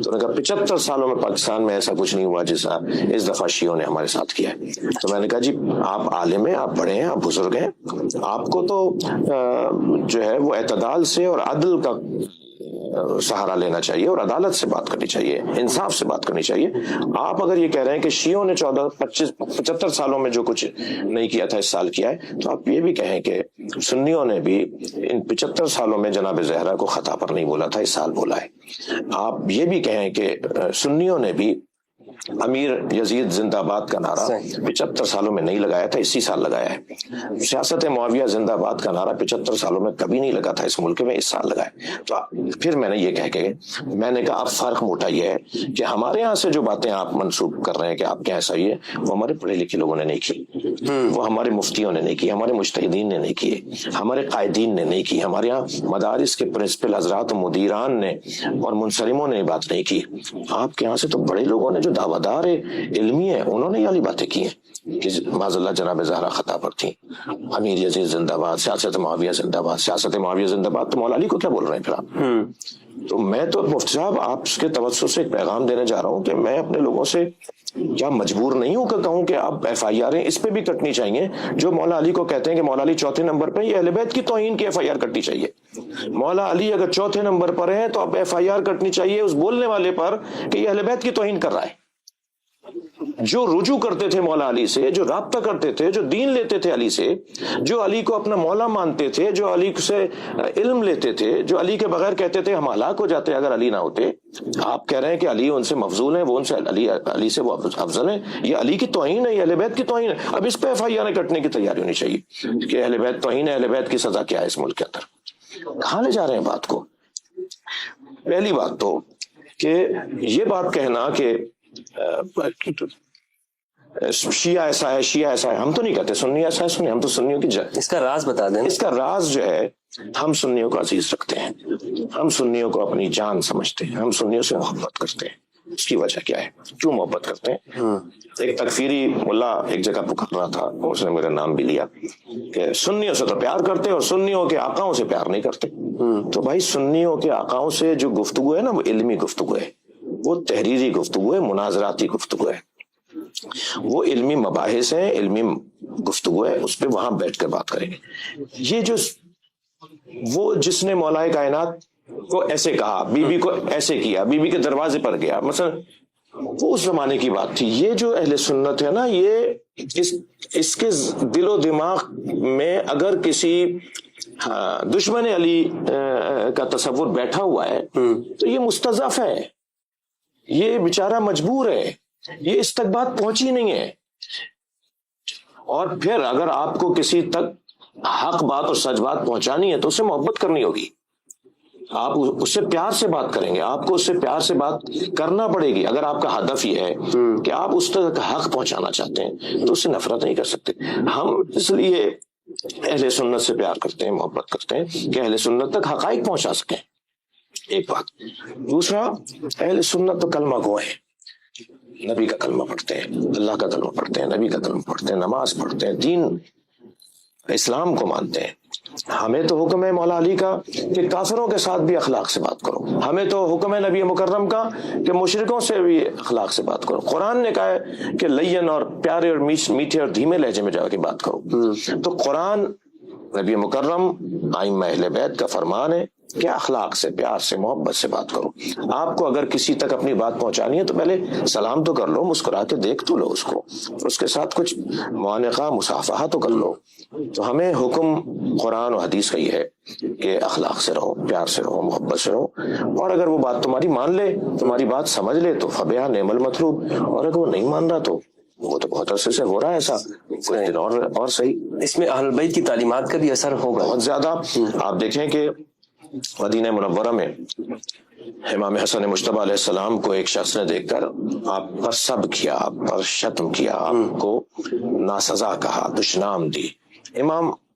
تو انہوں نے کہا 75 سالوں میں پاکستان میں ایسا کچھ نہیں ہوا جیسا اس دفعہ شیعوں نے ہمارے ساتھ کیا ہے۔ تو میں نے کہا جی آپ عالم ہیں، آپ بڑے ہیں، آپ بزرگ ہیں، آپ کو تو جو ہے وہ اعتدال سے اور عدل کا سہارا لینا چاہیے اور عدالت سے بات کرنی چاہیے، انصاف سے بات کرنی چاہیے۔ آپ اگر یہ کہہ رہے ہیں کہ شیعوں نے 75 سالوں میں جو کچھ نہیں کیا تھا اس سال کیا ہے، تو آپ یہ بھی کہیں کہ سنیوں نے بھی ان 75 سالوں میں جناب زہرا کو خطا پر نہیں بولا تھا، اس سال بولا ہے۔ آپ یہ بھی کہیں کہ سنیوں نے بھی امیر یزید زندہ باد کا نعرہ 75 سالوں میں نہیں لگایا تھا، اسی سال لگایا ہے۔ سیاست معاویہ زندہ باد کا نعرہ 75 سالوں میں کبھی نہیں لگا تھا اس ملک میں، اس سال لگایا۔ تو پھر میں نے یہ کہہ کے میں نے کہا اب فرق موٹا یہ ہے کہ ہمارے یہاں سے جو باتیں آپ منسوب کر رہے ہیں کہ آپ کے ایسا ہی ہے، وہ ہمارے پڑھے لکھے لوگوں نے نہیں کی، وہ ہمارے مفتیوں نے نہیں کی، ہمارے مجتہدین نے نہیں کیے، ہمارے قائدین نے نہیں کی، ہمارے یہاں مدارس کے پرنسپل حضرات و مدیران نے اور منصرموں نے یہ بات نہیں کی۔ آپ کے یہاں سے تو بڑے لوگوں نے جو دعویدار علمی ہے انہوں نے یہ والی باتیں کی ہیں کہ معاذ اللہ جناب زہرا خطا پر تھی، امیر یزید زندہ باد، سیاست معاویہ زندہ باد، سیاست معاویہ زندہ باد، تو مولا علی کو کیا بول رہے ہیں پھر آپ؟ تو میں تو مفتی صاحب آپ کے توسط سے ایک پیغام دینے جا رہا ہوں کہ میں اپنے لوگوں سے کیا مجبور نہیں ہوں کہ کہوں کہ آپ ایف آئی آر اس پہ بھی کٹنی چاہیے، جو مولا علی کو کہتے ہیں کہ مولا علی چوتھے نمبر پہ، یہ اہل بیت کی توہین کی ایف آئی آر کٹنی چاہیے۔ مولا علی اگر چوتھے نمبر پر ہیں تو اب ایف آئی آر کٹنی چاہیے اس بولنے والے پر کہ یہ اہل بیت کی توہین کر رہا ہے۔ جو رجوع کرتے تھے مولا علی سے، جو رابطہ کرتے تھے، جو دین لیتے تھے علی سے، جو علی کو اپنا مولا مانتے تھے، جو علی سے علم لیتے تھے، جو علی کے بغیر کہتے تھے ہم ہلاک ہو جاتے اگر علی نہ ہوتے، آپ کہہ رہے ہیں کہ علی ان سے مفضول ہیں، وہ ان سے علی سے وہ افضل ہیں، یہ علی کی توہین ہے، یہ اہل بیت کی توہین ہے۔ اب اس پہ ایف آئی آر کٹنے کی تیاری ہونی چاہیے کہ اہل بیت توہین ہے، اہل بیت کی سزا کیا ہے اس ملک کے اندر۔ کہاں لے جا رہے ہیں بات کو؟ پہلی بات تو کہ یہ بات کہنا کہ شیعہ ایسا ہے، شیعہ ایسا ہے، ہم تو نہیں کہتے سنی ایسا ہے، سنی، ہم تو سنیوں کی اس کا راز بتا دیں۔ اس کا راز جو ہے ہم سنیوں کو عزیز رکھتے ہیں، ہم سنیوں کو اپنی جان سمجھتے ہیں، ہم سنیوں سے محبت کرتے ہیں۔ اس کی وجہ کیا ہے، کیوں محبت کرتے ہیں؟ ایک تکفیری ملا ایک جگہ پکار رہا تھا، اس نے میرا نام بھی لیا کہ سنیوں سے تو پیار کرتے اور سنیوں کے آقاؤں سے پیار نہیں کرتے۔ تو بھائی سنیوں کے آقاؤں سے جو گفتگو ہے نا وہ علمی گفتگو ہے، وہ تحریری گفتگو ہے، مناظراتی گفتگو ہے، وہ علمی مباحث ہیں، علمی گفتگو ہے، اس پہ وہاں بیٹھ کر بات کریں گے۔ یہ جو وہ جس نے مولا کائنات کو ایسے کہا، بی بی کو ایسے کیا، بی بی کے دروازے پر گیا، مثلا وہ اس زمانے کی بات تھی۔ یہ جو اہل سنت ہے نا، یہ اس کے دل و دماغ میں اگر کسی دشمن علی کا تصور بیٹھا ہوا ہے تو یہ مستضعف ہے، یہ بیچارہ مجبور ہے، یہ اس تک بات پہنچی نہیں ہے۔ اور پھر اگر آپ کو کسی تک حق بات اور سچ بات پہنچانی ہے تو اسے محبت کرنی ہوگی، آپ اس سے پیار سے بات کریں گے، آپ کو اس سے پیار سے بات کرنا پڑے گی۔ اگر آپ کا ہدف یہ ہے کہ آپ اس تک حق پہنچانا چاہتے ہیں تو اس سے نفرت نہیں کر سکتے۔ ہم اس لیے اہل سنت سے پیار کرتے ہیں، محبت کرتے ہیں کہ اہل سنت تک حقائق پہنچا سکیں، ایک بات۔ دوسرا، اہل سنت تو کلمہ گو ہیں، نبی کا کلمہ پڑھتے ہیں، اللہ کا کلمہ پڑھتے ہیں، نبی کا کلمہ پڑھتے ہیں، نماز پڑھتے ہیں، دین اسلام کو مانتے ہیں۔ ہمیں تو حکم ہے مولا علی کا کہ کافروں کے ساتھ بھی اخلاق سے بات کرو، ہمیں تو حکم ہے نبی مکرم کا کہ مشرکوں سے بھی اخلاق سے بات کرو۔ قرآن نے کہا ہے کہ لین اور پیارے اور میٹھے اور دھیمے لہجے میں جا کے بات کرو۔ تو قرآن، نبی مکرم، ائمہ اہل بیت کا فرمان ہے کہ اخلاق سے، پیار سے، محبت سے بات کرو۔ آپ کو اگر کسی تک اپنی بات پہنچانی ہے تو پہلے سلام تو کر لو، مسکرا کے دیکھ تو لو اس کو، اس کے ساتھ کچھ معانقہ مصافحہ تو کر لو۔ تو ہمیں حکم قرآن و حدیث کا یہ ہے کہ اخلاق سے رہو، پیار سے رہو، محبت سے رہو، اور اگر وہ بات تمہاری مان لے، تمہاری بات سمجھ لے تو فبیہا نعم المطلوب، اور اگر وہ نہیں مان رہا تو وہ تو بہت عرصے سے ہو رہا ہے ایسا، کچھ دن اور صحیح۔ اس میں اہل بیت کی تعلیمات کا بھی اثر ہوگا بہت زیادہ۔ آپ دیکھیں کہ مدینہ منورہ میں امام حسن مجتبیٰ علیہ السلام کو ایک شخص نے دیکھ کر آپ پر سب کیا، آپ پر شتم کیا، آپ کو ناسزا کہا، دشنام دی۔ امام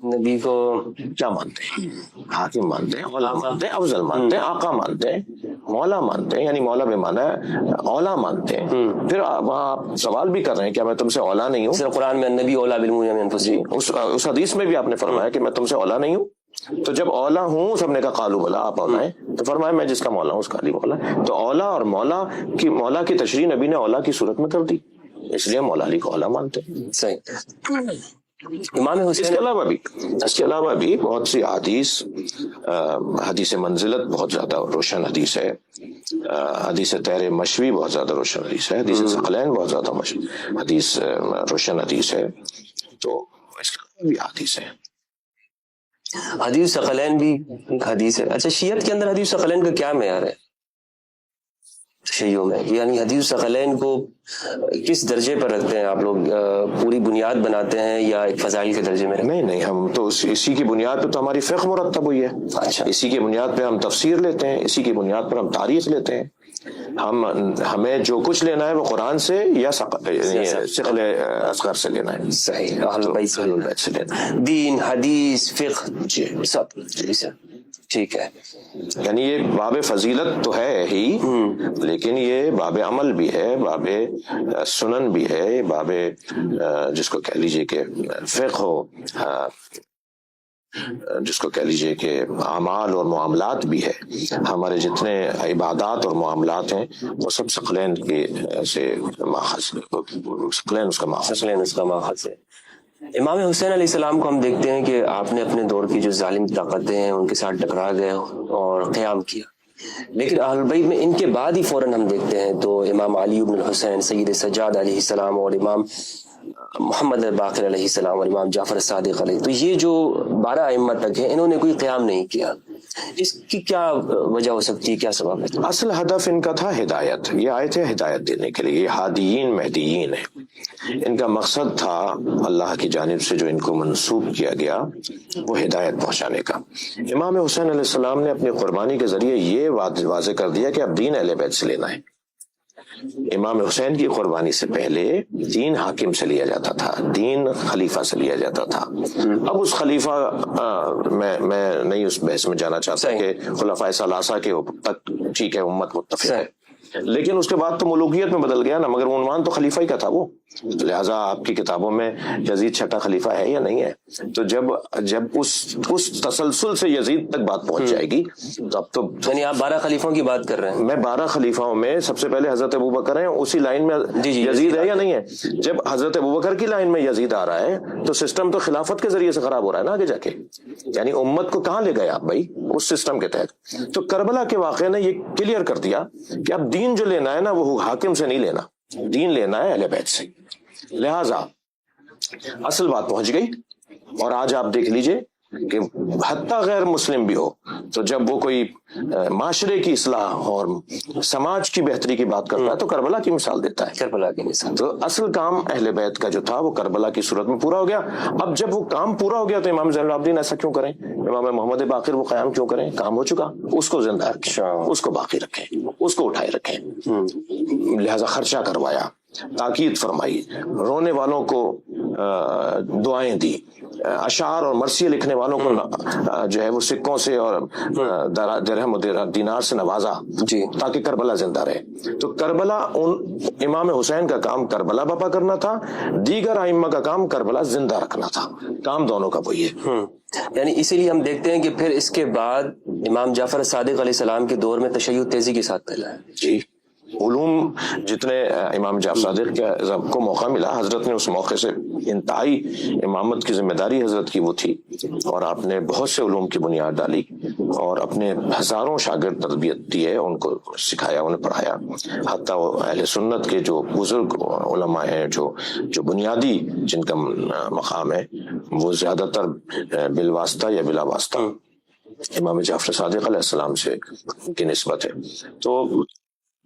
نبی کو کیا مانتے ہیں؟ حاکم مانتے ہیں، اولا مانتے ہیں، افضل مانتے ہیں، آقا مانتے ہیں، مولا مانتے ہیں، یعنی مولا بے معنی ہے اولا مانتے ہیں۔ پھر وہاں آپ سوال بھی کر رہے ہیں کیا میں تم سے اولا نہیں ہوں؟ صرف قرآن میں النبی اولا بالمؤمنین من انفسہم، اس حدیث میں بھی آپ نے فرمایا کہ میں تم سے اولا نہیں ہوں۔ تو جب اولا ہوں، سب نے کہا قالوا بلا، آپ اولا ہیں، تو فرمایا میں جس کا مولا ہوں اس کا علی مولا ہے۔ تو اولا اور مولا کی تشریح نبی نے اولا کی صورت میں کر دی، اس لیے مولا علی کو اولا مانتے ہیں۔ صحیح۔ امام اس حسین کے علاوہ بھی بہت سی حدیث منزلت بہت زیادہ روشن حدیث ہے، حدیث طیر مشوی بہت زیادہ روشن حدیث ہے، حدیث ثقلین بہت زیادہ حدیث روشن حدیث ہے، تو اس کے علاوہ بھی حدیث ہے۔ حدیث ثقلین بھی حدیث ہے۔ اچھا، شیعت کے اندر حدیث ثقلین کا کیا معیار ہے تشیع میں؟ یعنی حدیث ثقلین کو کس درجے پر رکھتے ہیں آپ لوگ؟ پوری بنیاد بناتے ہیں یا ایک فضائل کے درجے میں؟ نہیں، ہم تو اسی کی بنیاد پہ تو ہماری فقہ مرتب ہوئی ہے۔ اچھا، اسی کی بنیاد پہ ہم تفسیر لیتے ہیں، اسی کی بنیاد پر ہم تاریخ لیتے ہیں۔ ہمیں جو کچھ لینا ہے وہ قرآن سے یا ثقل اصغر سے لینا ہے۔ صحیح، اہل بیت سے لینا ہے۔ دین، حدیث، فقہ، سب ٹھیک ہے۔ یعنی یہ باب فضیلت تو ہے ہی، لیکن یہ باب عمل بھی ہے، باب سنن بھی ہے، باب جس کو کہہ لیجئے کہ فقہ ہو، جس کو کہہ لیجئے کہ اعمال اور معاملات بھی ہے۔ ہمارے جتنے عبادات اور معاملات ہیں وہ سب ثقلین کے سے ماخذ، ثقلین اس کا ماخذ ہے۔ امام حسین علیہ السلام کو ہم دیکھتے ہیں کہ آپ نے اپنے دور کی جو ظالم طاقتیں ہیں ان کے ساتھ ٹکرا گئے اور قیام کیا، لیکن اہل بیت میں ان کے بعد ہی فوراً ہم دیکھتے ہیں تو امام علی بن الحسین، سید سجاد علیہ السلام، اور امام محمد باقر علیہ السلام، اور امام جعفر صادق علیہ، تو یہ جو 12 ائمہ تک ہیں انہوں نے کوئی قیام نہیں کیا۔ اس کی کیا وجہ ہو سکتی ہے، کیا سبب ہے؟ اصل ہدف ان کا تھا ہدایت، یہ آئے تھے ہدایت دینے کے لیے، یہ ہادیین مہدیین ہیں۔ ان کا مقصد تھا اللہ کی جانب سے جو ان کو منسوب کیا گیا وہ ہدایت پہنچانے کا۔ امام حسین علیہ السلام نے اپنی قربانی کے ذریعے یہ واضح کر دیا کہ اب دین اہل بیت سے لینا ہے۔ امام حسین کی قربانی سے پہلے دین حاکم سے لیا جاتا تھا، دین خلیفہ سے لیا جاتا تھا۔ اب اس خلیفہ میں نہیں اس بحث میں جانا چاہتا کہ خلفائے ثلاثہ کے تک ٹھیک ہے امت متفق ہے، لیکن اس کے بعد تو ملوکیت میں بدل گیا نا، مگر عنوان تو خلیفہ ہی کا تھا وہ، لہٰذا آپ کی کتابوں میں یزید چھٹا خلیفہ ہے یا نہیں ہے؟ تو جب اس تسلسل سے یزید تک بات پہنچ جائے گی تو اب تو، یعنی آپ 12 خلیفوں کی بات کر رہے ہیں؟ میں 12 خلیفاؤں میں سب سے پہلے حضرت ابوبکر ہیں، اسی لائن میں یزید ہے یا نہیں ہے؟ جب حضرت ابوبکر کی لائن میں یزید آ رہا ہے تو سسٹم تو خلافت کے ذریعے سے خراب ہو رہا ہے نا آگے جا کے، یعنی امت کو کہاں لے گئے آپ بھائی اس سسٹم کے تحت؟ تو کربلا کے واقعے نے یہ کلیئر کر دیا کہ اب دین جو لینا ہے نا وہ حاکم سے نہیں لینا، دین لینا ہے اہل بیت سے۔ لہذا اصل بات پہنچ گئی، اور آج آپ دیکھ لیجئے کہ حتیٰ غیر مسلم بھی ہو تو جب وہ کوئی معاشرے کی اصلاح اور سماج کی بہتری کی بات کرتا ہے تو کربلا کی مثال دیتا ہے، کربلا کی مثال۔ تو اصل کام اہل بیت کا جو تھا وہ کربلا کی صورت میں پورا ہو گیا۔ اب جب وہ کام پورا ہو گیا تو امام زین العابدین ایسا کیوں کریں، امام محمد باقر وہ قیام کیوں کریں؟ کام ہو چکا، اس کو زندہ رکھیں، اس کو باقی رکھیں، اس کو اٹھائے رکھیں۔ لہذا خرچہ کروایا، تاکید فرمائی، رونے والوں کو دعائیں دی، اشعار اور مرثیے لکھنے والوں کو جو ہے وہ سکوں سے اور درہم و دینار سے نوازا تاکہ کربلا زندہ رہے۔ تو کربلا امام حسین کا کام کربلا برپا کرنا تھا، دیگر ائمہ کا کام کربلا زندہ رکھنا تھا، کام دونوں کا وہی ہے۔ یعنی اسی لیے ہم دیکھتے ہیں کہ پھر اس کے بعد امام جعفر صادق علیہ السلام کے دور میں تشیع تیزی کے ساتھ پھیلا ہے۔ جی، علوم جتنے امام جعفر صادق کو موقع ملا، حضرت نے اس موقع سے انتہائی امامت کی ذمہ داری حضرت کی وہ تھی، اور آپ نے بہت سے علوم کی بنیاد ڈالی اور اپنے ہزاروں شاگرد تربیت دی ہے، ان کو سکھایا، انہیں پڑھایا۔ حتیٰ وہ اہل سنت کے جو بزرگ علماء ہیں، جو بنیادی جن کا مقام ہے، وہ زیادہ تر بالواسطہ یا بلا واسطہ امام جعفر صادق علیہ السلام سے کی نسبت ہے۔ تو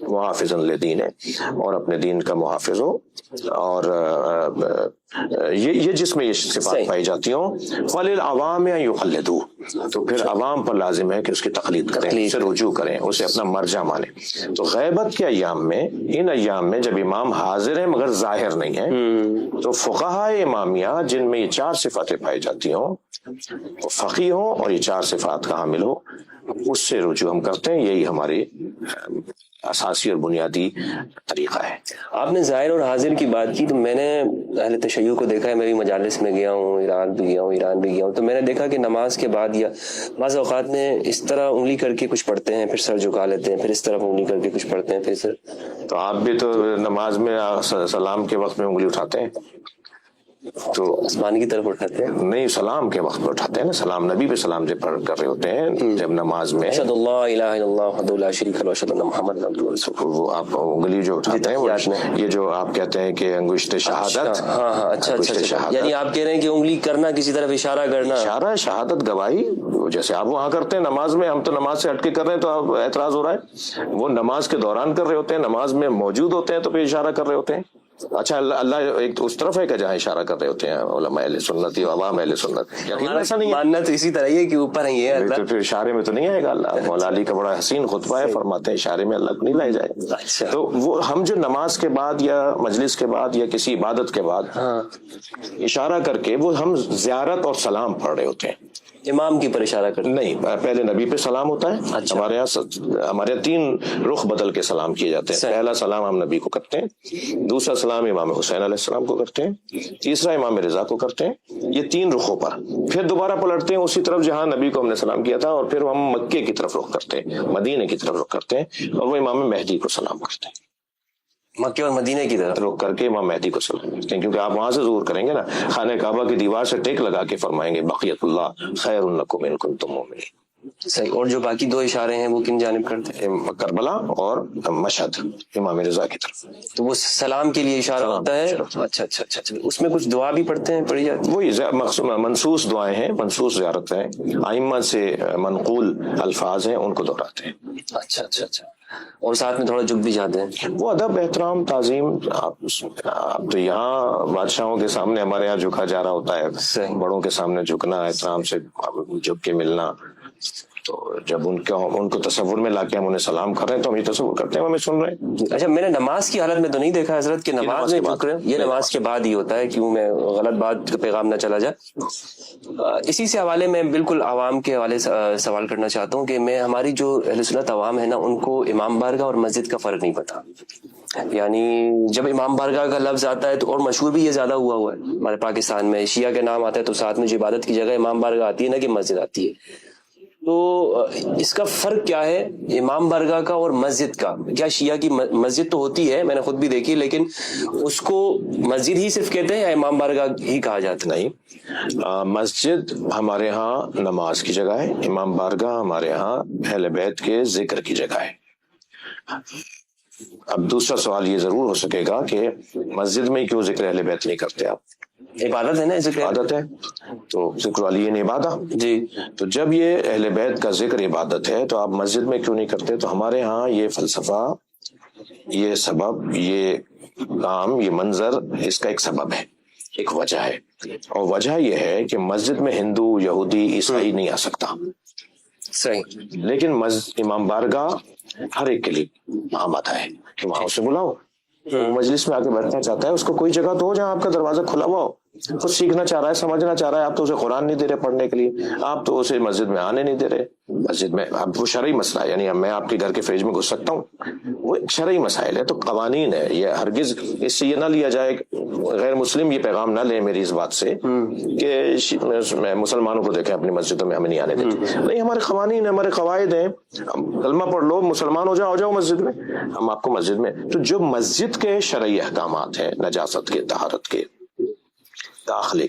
محافظ لدین ہے اور اپنے دین کا محافظ ہو، اور یہ جس میں یہ صفات پائی جاتی ہوں فَلِلْعَوَامِ أَن يُقَلِّدُوهُ، تو پھر عوام پر لازم ہے کہ اس کی تقلید کریں، اسے رجوع کریں، اسے اپنا مرجع مانیں۔ تو غیبت کے ایام میں، ان ایام میں جب امام حاضر ہیں مگر ظاہر نہیں ہے، تو فقہاء امامیہ جن میں یہ 4 صفاتیں پائی جاتی ہوں، وہ فقیہ ہوں اور یہ 4 صفات کا حامل ہو، اس سے رجوع ہم کرتے ہیں۔ یہی ہماری اساسی اور بنیادی طریقہ ہے۔ آپ نے ظاہر اور حاضر کی بات کی، تو میں نے اہل تشیع کو دیکھا ہے، میں بھی مجالس میں گیا ہوں، ایران بھی گیا ہوں، ایران بھی گیا ہوں، تو میں نے دیکھا کہ نماز کے بعد یا بعض اوقات میں اس طرح انگلی کر کے کچھ پڑھتے ہیں، پھر سر جھکا لیتے ہیں، پھر اس طرف انگلی کر کے کچھ پڑھتے ہیں، پھر سر۔ تو آپ بھی تو نماز میں سلام کے وقت میں انگلی اٹھاتے ہیں، تو آسمان کی طرف اٹھاتے ہیں؟ نہیں، سلام کے وقت میں اٹھاتے ہیں نا، سلام نبی پہ سلام جب کر رہے ہوتے ہیں جب نماز میں، اشہد اللہ الہ الا اللہ وحدہ لا شریک لہ واشہد ان محمد عبدہ ورسولہ، وہ آپ انگلی جو اٹھاتے ہیں وہ یہ جو آپ کہتے ہیں کہ انگشت شہادت، ہاں اچھا، یعنی آپ کہہ رہے ہیں کہ انگلی کرنا، کسی طرف اشارہ کرنا، اشارہ شہادت گواہی، جیسے آپ وہاں کرتے ہیں نماز میں، ہم تو نماز سے ہٹ کے کر رہے ہیں تو آپ اعتراض ہو رہا ہے، وہ نماز کے دوران کر رہے ہوتے ہیں، نماز میں موجود ہوتے ہیں تو پھر اشارہ کر رہے ہوتے ہیں۔ اچھا، اللہ ایک اس طرف ہے کہ جہاں اشارہ کر رہے ہوتے ہیں علماء اہل سنت یا عوام اہل سنت، ایسا نہیں ہے، ماننا تو اسی طرح ہی ہے کہ اوپر ہی ہے تو پھر اشارے میں تو نہیں آئے گا اللہ۔ مولا علی کا بڑا حسین خطبہ ہے، فرماتے ہیں اشارے میں اللہ کو نہیں لائے جائے۔ تو وہ ہم جو نماز کے بعد یا مجلس کے بعد یا کسی عبادت کے بعد اشارہ کر کے، وہ ہم زیارت اور سلام پڑھ رہے ہوتے ہیں، امام کی پر اشارہ کرتے نہیں، پہلے نبی پہ سلام ہوتا ہے۔ ہمارے یہاں 3 رخ بدل کے سلام کیے جاتے ہیں۔ پہلا سلام ہم نبی کو کرتے ہیں، دوسرا سلام امام حسین علیہ السلام کو کرتے ہیں، تیسرا امام رضا کو کرتے ہیں، یہ 3 رخوں پر، پھر دوبارہ پلٹتے ہیں اسی طرف جہاں نبی کو ہم نے سلام کیا تھا، اور پھر ہم مکے کی طرف رخ کرتے ہیں، مدینے کی طرف رخ کرتے ہیں، اور وہ امام مہدی کو سلام کرتے ہیں، مکے اور مدینہ کی طرف رخ کر کے امام مہدی کو سلام کرتے ہیں، کیونکہ آپ وہاں سے ظہور کریں گے نا، خانہ کعبہ کی دیوار سے ٹیک لگا کے فرمائیں گے بقیت اللہ خیر لکم ان کنتم مؤمنین۔ صحیح۔ اور جو باقی 2 اشارے ہیں وہ کن جانب کرتے ہیں؟ کربلا اور مشہد، امام رضا کی طرف، تو وہ سلام کے لیے اشارہ ہوتا ہے۔ اچھا، اس میں کچھ دعا بھی پڑھتے ہیں، پڑھی جاتی ہے؟ وہی منصوص دعائیں ہیں، منصوص زیارت ہیں، ائمہ سے منقول الفاظ ہیں، ان کو دہراتے ہیں۔ اچھا، اور ساتھ میں تھوڑا جھک بھی جاتے ہیں، وہ ادب، احترام، تعظیم۔ آپ تو یہاں بادشاہوں کے سامنے ہمارے یہاں جھکا جا رہا ہوتا ہے، بڑوں کے سامنے جھکنا، احترام سے جھک کے ملنا، تو جب ان کو تصور میں لا کے ہم انہیں سلام کر رہے ہیں تو ہم یہ تصور کرتے ہیں ہمیں سن رہے ہیں۔ اچھا، میں نے نماز کی حالت میں تو نہیں دیکھا حضرت کہ نماز میں جھک رہے ہیں، یہ نماز کے بعد ہی ہوتا ہے، کیوں میں غلط بات کا پیغام نہ چلا جائے۔ اسی سے حوالے میں بالکل عوام کے حوالے سے سوال کرنا چاہتا ہوں کہ میں ہماری جو اہل سنت عوام ہے نا، ان کو امام بارگاہ اور مسجد کا فرق نہیں پتا، یعنی جب امام بارگاہ کا لفظ آتا ہے تو، اور مشہور بھی یہ زیادہ ہوا ہے ہمارے پاکستان میں، شیعہ کے نام آتا ہے تو ساتھ میں جو عبادت کی جگہ امام بارگاہ آتی ہے نا کہ مسجد آتی ہے، تو اس کا فرق کیا ہے امام بارگاہ کا اور مسجد کا؟ کیا شیعہ کی مسجد تو ہوتی ہے، میں نے خود بھی دیکھی، لیکن اس کو مسجد ہی صرف کہتے ہیں یا امام بارگاہ ہی کہا جاتا ہے؟ نہیں، مسجد ہمارے ہاں نماز کی جگہ ہے، امام بارگاہ ہمارے ہاں اہل بیت کے ذکر کی جگہ ہے۔ اب دوسرا سوال یہ ضرور ہو سکے گا کہ مسجد میں کیوں ذکر اہل بیت نہیں کرتے آپ؟ عبادت ہے نا، عبادت ہے، تو ذکر علی عبادت جی، تو جب یہ اہل بیت کا ذکر عبادت ہے تو آپ مسجد میں کیوں نہیں کرتے؟ تو ہمارے ہاں یہ فلسفہ، یہ سبب، یہ کام، یہ منظر، اس کا ایک سبب ہے، ایک وجہ ہے، اور وجہ یہ ہے کہ مسجد میں ہندو، یہودی، عیسائی نہیں آ سکتا، صحیح، لیکن امام بارگاہ ہر ایک کے لیے آمادہ ہے کہ وہاں اسے بلاؤ، وہ مجلس میں آ کے بیٹھنا چاہتا ہے، اس کو کوئی جگہ تو ہو جہاں آپ کا دروازہ کھلا ہوا ہو، کچھ سیکھنا چاہ رہا ہے، سمجھنا چاہ رہا ہے، آپ تو اسے قرآن نہیں دے رہے پڑھنے کے لیے، آپ تو اسے مسجد میں آنے نہیں دے رہے، مسجد میں اب وہ شرعی مسئلہ ہے، یعنی میں آپ کے گھر کے فریج میں گھس سکتا ہوں، وہ ایک شرعی مسائل ہے، تو قوانین ہے، یہ ہرگز اس سے یہ نہ لیا جائے، غیر مسلم یہ پیغام نہ لیں میری اس بات سے کہ میں مسلمانوں کو دیکھیں اپنی مسجدوں میں ہمیں نہیں آنے دیتے، نہیں، ہمارے قوانین ہیں، ہمارے قواعد ہیں، کلمہ پڑھ لو، مسلمان ہو جاؤ مسجد میں، ہم آپ کو مسجد میں، تو جو مسجد کے شرعی احکامات ہیں، نجاست کے، طہارت کے، داخلے،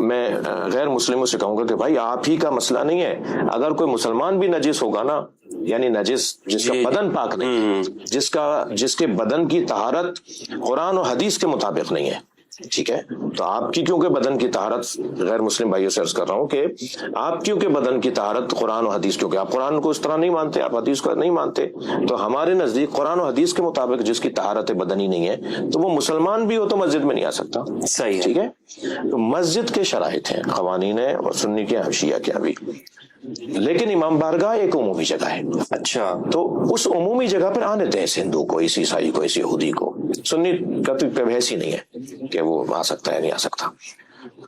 میں غیر مسلموں سے کہوں گا کہ بھائی آپ ہی کا مسئلہ نہیں ہے، اگر کوئی مسلمان بھی نجس ہوگا نا، یعنی نجس جس کا بدن پاک نہیں ہے، جس کے بدن کی طہارت قرآن و حدیث کے مطابق نہیں ہے، ٹھیک ہے. تو آپ کی کیونکہ بدن کی طہارت, غیر مسلم بھائیوں سے عرض کر رہا ہوں کہ آپ کیونکہ بدن کی طہارت قرآن و حدیث, کیونکہ آپ قرآن کو اس طرح نہیں مانتے, آپ حدیث کو نہیں مانتے, تو ہمارے نزدیک قرآن و حدیث کے مطابق جس کی طہارت بدنی نہیں ہے تو وہ مسلمان بھی ہو تو مسجد میں نہیں آ سکتا. صحیح ہے. ٹھیک ہے. تو مسجد کے شرائط ہیں, قوانین ہیں, اور سنی کے شیعہ کے بھی, لیکن امام بارگاہ ایک عمومی جگہ ہے. اچھا, تو اس عمومی جگہ پر آنے دیں اس ہندو کو, اس عیسائی کو, اس یہودی کو. سنی کا تو بحث ہی نہیں ہے کہ وہ آ سکتا ہے نہیں آ سکتا,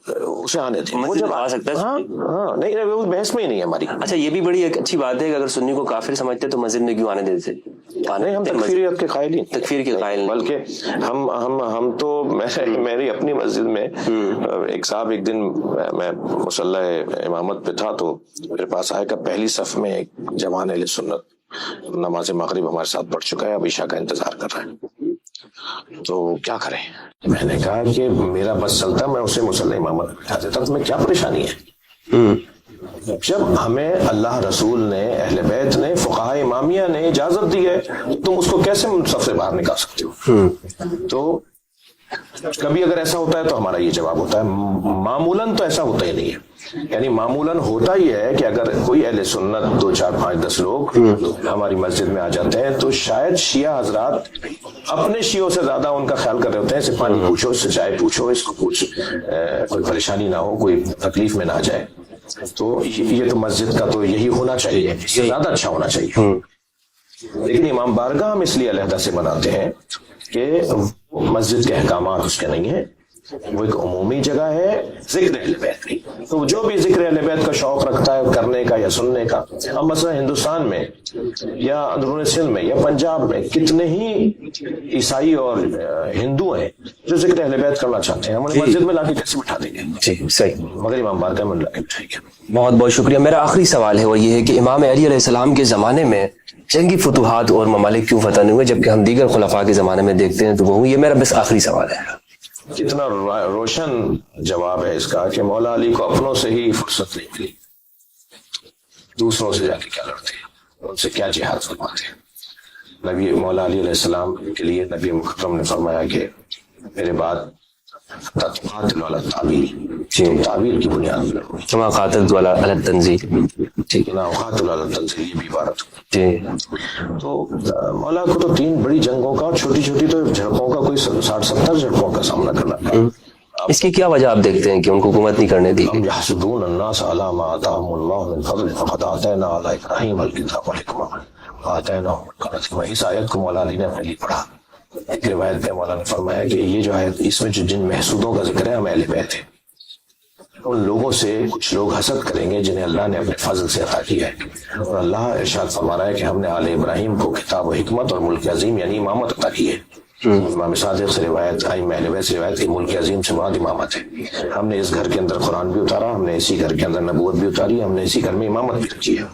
اسے آنے دیں. وہ جب آ سکتا ہے. ہاں نہیں, وہ بحث میں ہی نہیں ہے ہماری. اچھا, یہ بھی بڑی ایک اچھی بات ہے کہ اگر سنی کو کافر سمجھتے تو مسجد میں کیوں آنے دیتے؟ نہیں, ہم تکفیریت کے قائل ہی نہیں, تکفیر کے قائل نہیں, بلکہ ہم تو میری اپنی مسجد میں ایک صاحب, ایک دن میں مصلی امامت پہ تھا تو میرے پاس آئے کہ پہلی صف میں ایک جوان اہل سنت نماز مغرب ہمارے ساتھ پڑھ چکا ہے, اب عشاء کا انتظار کر رہا ہے, تو کیا کریں. میں نے کہا کہ میرا بس چلتا, میں اسے مصلی امامت بٹھا دیتا, تو میں کیا پریشانی ہے؟ جب ہمیں اللہ رسول نے, اہل بیت نے, فقہاء امامیہ نے اجازت دی ہے, تم اس کو کیسے صف سے باہر نکال سکتے ہو؟ تو کبھی اگر ایسا ہوتا ہے تو ہمارا یہ جواب ہوتا ہے, معمولاً تو ایسا ہوتا ہی نہیں ہے. یعنی معمولاً ہوتا ہی ہے کہ اگر کوئی اہل سنت 2 4 5 10 لوگ ہماری مسجد میں آ جاتے ہیں تو شاید شیعہ حضرات اپنے شیعوں سے زیادہ ان کا خیال کر رہے ہوتے ہیں, اس سے پانی پوچھو, اس سے چائے پوچھو, اس کو کچھ کوئی پریشانی نہ ہو, کوئی تکلیف میں نہ آ جائے. تو یہ تو مسجد کا تو یہی ہونا چاہیے, یہ زیادہ اچھا ہونا چاہیے. لیکن امام بارگاہ ہم اس لیے علیحدہ سے بناتے ہیں کہ مسجد کے احکامات اس کے نہیں ہیں, وہ ایک عمومی جگہ ہے, ذکر اہل بیت کی. تو جو بھی ذکر اہل بیت کا شوق رکھتا ہے کرنے کا یا سننے کا, اب مثلا ہندوستان میں یا اندرون سندھ میں یا پنجاب میں کتنے ہی عیسائی اور ہندو ہیں جو ذکر اہل بیت کرنا چاہتے ہیں, ہم انہیں مسجد میں لا کے کیسے بٹھا دیں گے؟ جی صحیح, مگر امام بارگاہ میں لا کے بٹھائیں گے. بہت بہت شکریہ. میرا آخری سوال ہے وہ یہ ہے کہ امام علی علیہ السلام کے زمانے میں جنگی فتوحات اور ممالک کیوں فتح نہیں ہوئے جبکہ ہم دیگر خلفاء کے زمانے میں دیکھتے ہیں تو وہ ہوئی؟ یہ میرا بس آخری سوال ہے. کتنا روشن جواب ہے اس کا کہ مولا علی کو اپنوں سے ہی فرصت نہیں ملی, دوسروں سے جا کے کیا لڑتے ہیں, ان سے کیا جہاد فرماتے ہیں. نبی مولا علی علیہ السلام کے لیے نبی مکرم نے فرمایا کہ میرے بعد تقاتل علی التعویل, تم تعویل کی بنیاد پر لڑو, کما قاتلت علی التنزیل, ٹھیک ہے نا, قاتل علی التنزیل, یہ بھی عبارت. جی. تو مولا کو تو 3 بڑی جنگوں کا اور چھوٹی چھوٹی تو جھڑپوں کا کوئی 60-70 جھڑپوں کا سامنا کرنا پڑا. اس کی کیا وجہ آپ دیکھتے ہیں کہ ان کو حکومت نہیں کرنے دی؟ یحسدون الناس علی ما آتاهم اللہ من فضل فقد آتینا علی ابراہیم الکتاب والحکمہ وآتیناہم الحکمہ. اس آیت کو مولا علی نے پہلی پڑھا. ایک روایت میں مولا نے فرمایا کہ یہ جو ہے اس میں جو جن محسودوں کا ذکر ہے ہم اہل بیت ہیں, ان لوگوں سے کچھ لوگ حسد کریں گے جنہیں اللہ نے اپنے فضل سے عطا کیا ہے, اور اللہ ارشاد فرما رہا ہے کہ ہم نے آل ابراہیم کو کتاب و حکمت اور ملک عظیم یعنی امامت عطا کی ہے. امام صادق سے روایت آئی, اہل بیت سے روایت کی ملک عظیم سے مراد امامت ہے. ہم نے اس گھر کے اندر قرآن بھی اتارا, ہم نے اسی گھر کے اندر نبوت بھی اتاری, ہم نے اسی گھر میں امامت بھی رکھی ہے.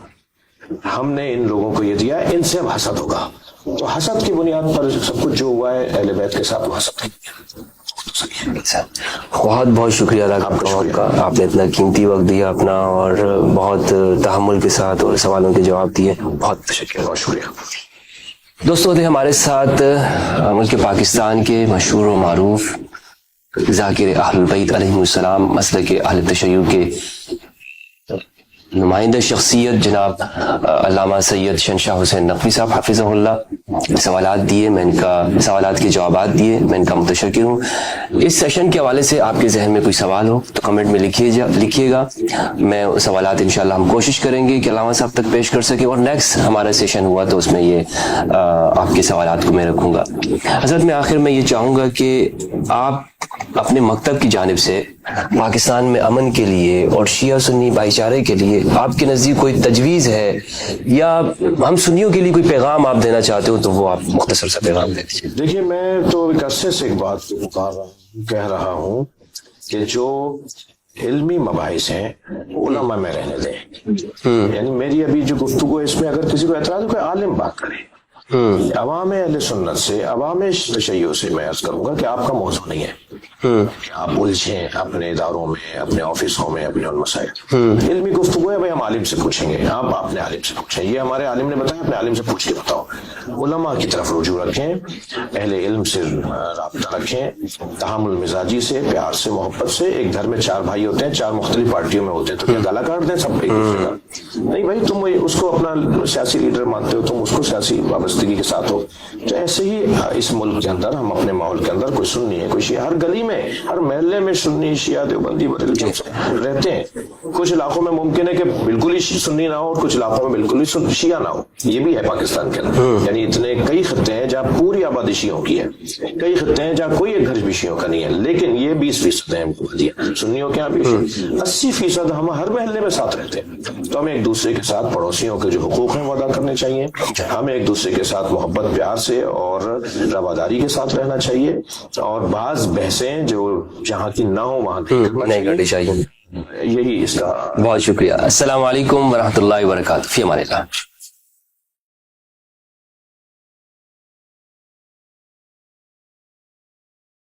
ہم نے ان لوگوں کو یہ دیا, ان سے اب حسد ہوگا. تو حسد کی بنیاد پر سب کچھ جو ہوا ہے اہل بیت کے ساتھ وہ حسد ہے. بہت بہت شکریہ آپ کا, آپ نے اتنا قیمتی وقت دیا اپنا اور بہت تحمل کے ساتھ اور سوالوں کے جواب دیے, بہت شکریہ. بہت شکریہ. دوستوں تھے ہمارے ساتھ ملک پاکستان کے مشہور و معروف ذاکر اہل البیت علیہ السلام مسلک اہل تشیع کے نمائندہ شخصیت جناب علامہ سید شنشاہ حسین نقوی صاحب حفظہ اللہ. سوالات دیے, میں ان کا سوالات کے جوابات دیے, میں ان کا متشکر ہوں. اس سیشن کے حوالے سے آپ کے ذہن میں کوئی سوال ہو تو کمنٹ میں لکھیے گا. میں سوالات انشاءاللہ ہم کوشش کریں گے کہ علامہ صاحب تک پیش کر سکیں, اور نیکسٹ ہمارا سیشن ہوا تو اس میں یہ آپ کے سوالات کو میں رکھوں گا. حضرت میں آخر میں یہ چاہوں گا کہ آپ اپنے مکتب کی جانب سے پاکستان میں امن کے لیے اور شیعہ سنی بھائی چارے کے لیے آپ کے نزدیک کوئی تجویز ہے یا ہم سنیوں کے لیے کوئی پیغام آپ دینا چاہتے ہو تو وہ آپ مختصر سا پیغام دے دیجیے. دیکھیے, میں تو ایک عرصے سے ایک بات کہہ رہا ہوں کہ جو علمی مباحث ہیں علماء میں رہنے دیں. یعنی میری ابھی جو گفتگو ہے اس میں اگر کسی کو اعتراض ہو کوئی عالم بات کرے, عوام اہل سنت سے، عوام تشیع سے میں عرض کروں گا کہ آپ کا موضوع نہیں ہے کہ آپ الجھیں اپنے اداروں میں، اپنے آفسوں میں، اپنے ان مسائل۔ علمی گفتگو ہے بھائی، ہم عالم سے پوچھیں گے، آپ اپنے عالم سے پوچھیں، یہ ہمارے عالم نے بتایا، اپنے عالم سے پوچھ کے بتاؤ۔ علماء کی طرف رجوع رکھیں، اہل علم سے رابطہ رکھیں، تحامل مزاجی سے، پیار سے، محبت سے۔ ایک گھر میں 4 بھائی ہوتے ہیں، 4 مختلف پارٹیوں میں ہوتے ہیں، تو کیا گالا کاٹ دیں سب ایک دوسرے کا؟ نہیں بھائی، تم اس کو اپنا سیاسی لیڈر مانتے ہو، تم اس کو سیاسی وابستگی کے ساتھ ہو۔ تو ایسے ہی اس ملک کے اندر، ہم اپنے ماحول کے اندر، کوئی سنی ہے، کوئی شیعہ، ہر گلی میں، ہر محلے میں سنی، شیعہ، دیوبندی رہتے ہیں۔ کچھ علاقوں میں ممکن ہے کہ بالکل ہی سنی نہ ہو، اور کچھ علاقوں میں بالکل ہی شیعہ نہ ہو، یہ بھی ہے پاکستان کے اندر۔ یعنی اتنے کئی خطے ہیں جہاں پوری آبادی شیعوں کی ہے، کئی خطے ہیں جہاں کوئی ایک گھر بھی شیعوں کا نہیں ہے، لیکن یہ 20% ہیں سنیوں کے یہاں بھی 80% ہم ہر محلے میں ساتھ رہتے ہیں۔ تو ہمیں ایک دوسرے کے ساتھ پڑوسیوں کے جو حقوق ہیں وہ ادا کرنے چاہیے، ہمیں ایک دوسرے کے ساتھ محبت، پیار سے اور رواداری کے ساتھ رہنا چاہیے، اور بعض بحثیں جو جہاں کی نہ ہو وہاں نہیں کرنی چاہیے۔ یہی اس کا۔ بہت شکریہ۔ السلام علیکم ورحمۃ اللہ وبرکاتہ، فی امان اللہ۔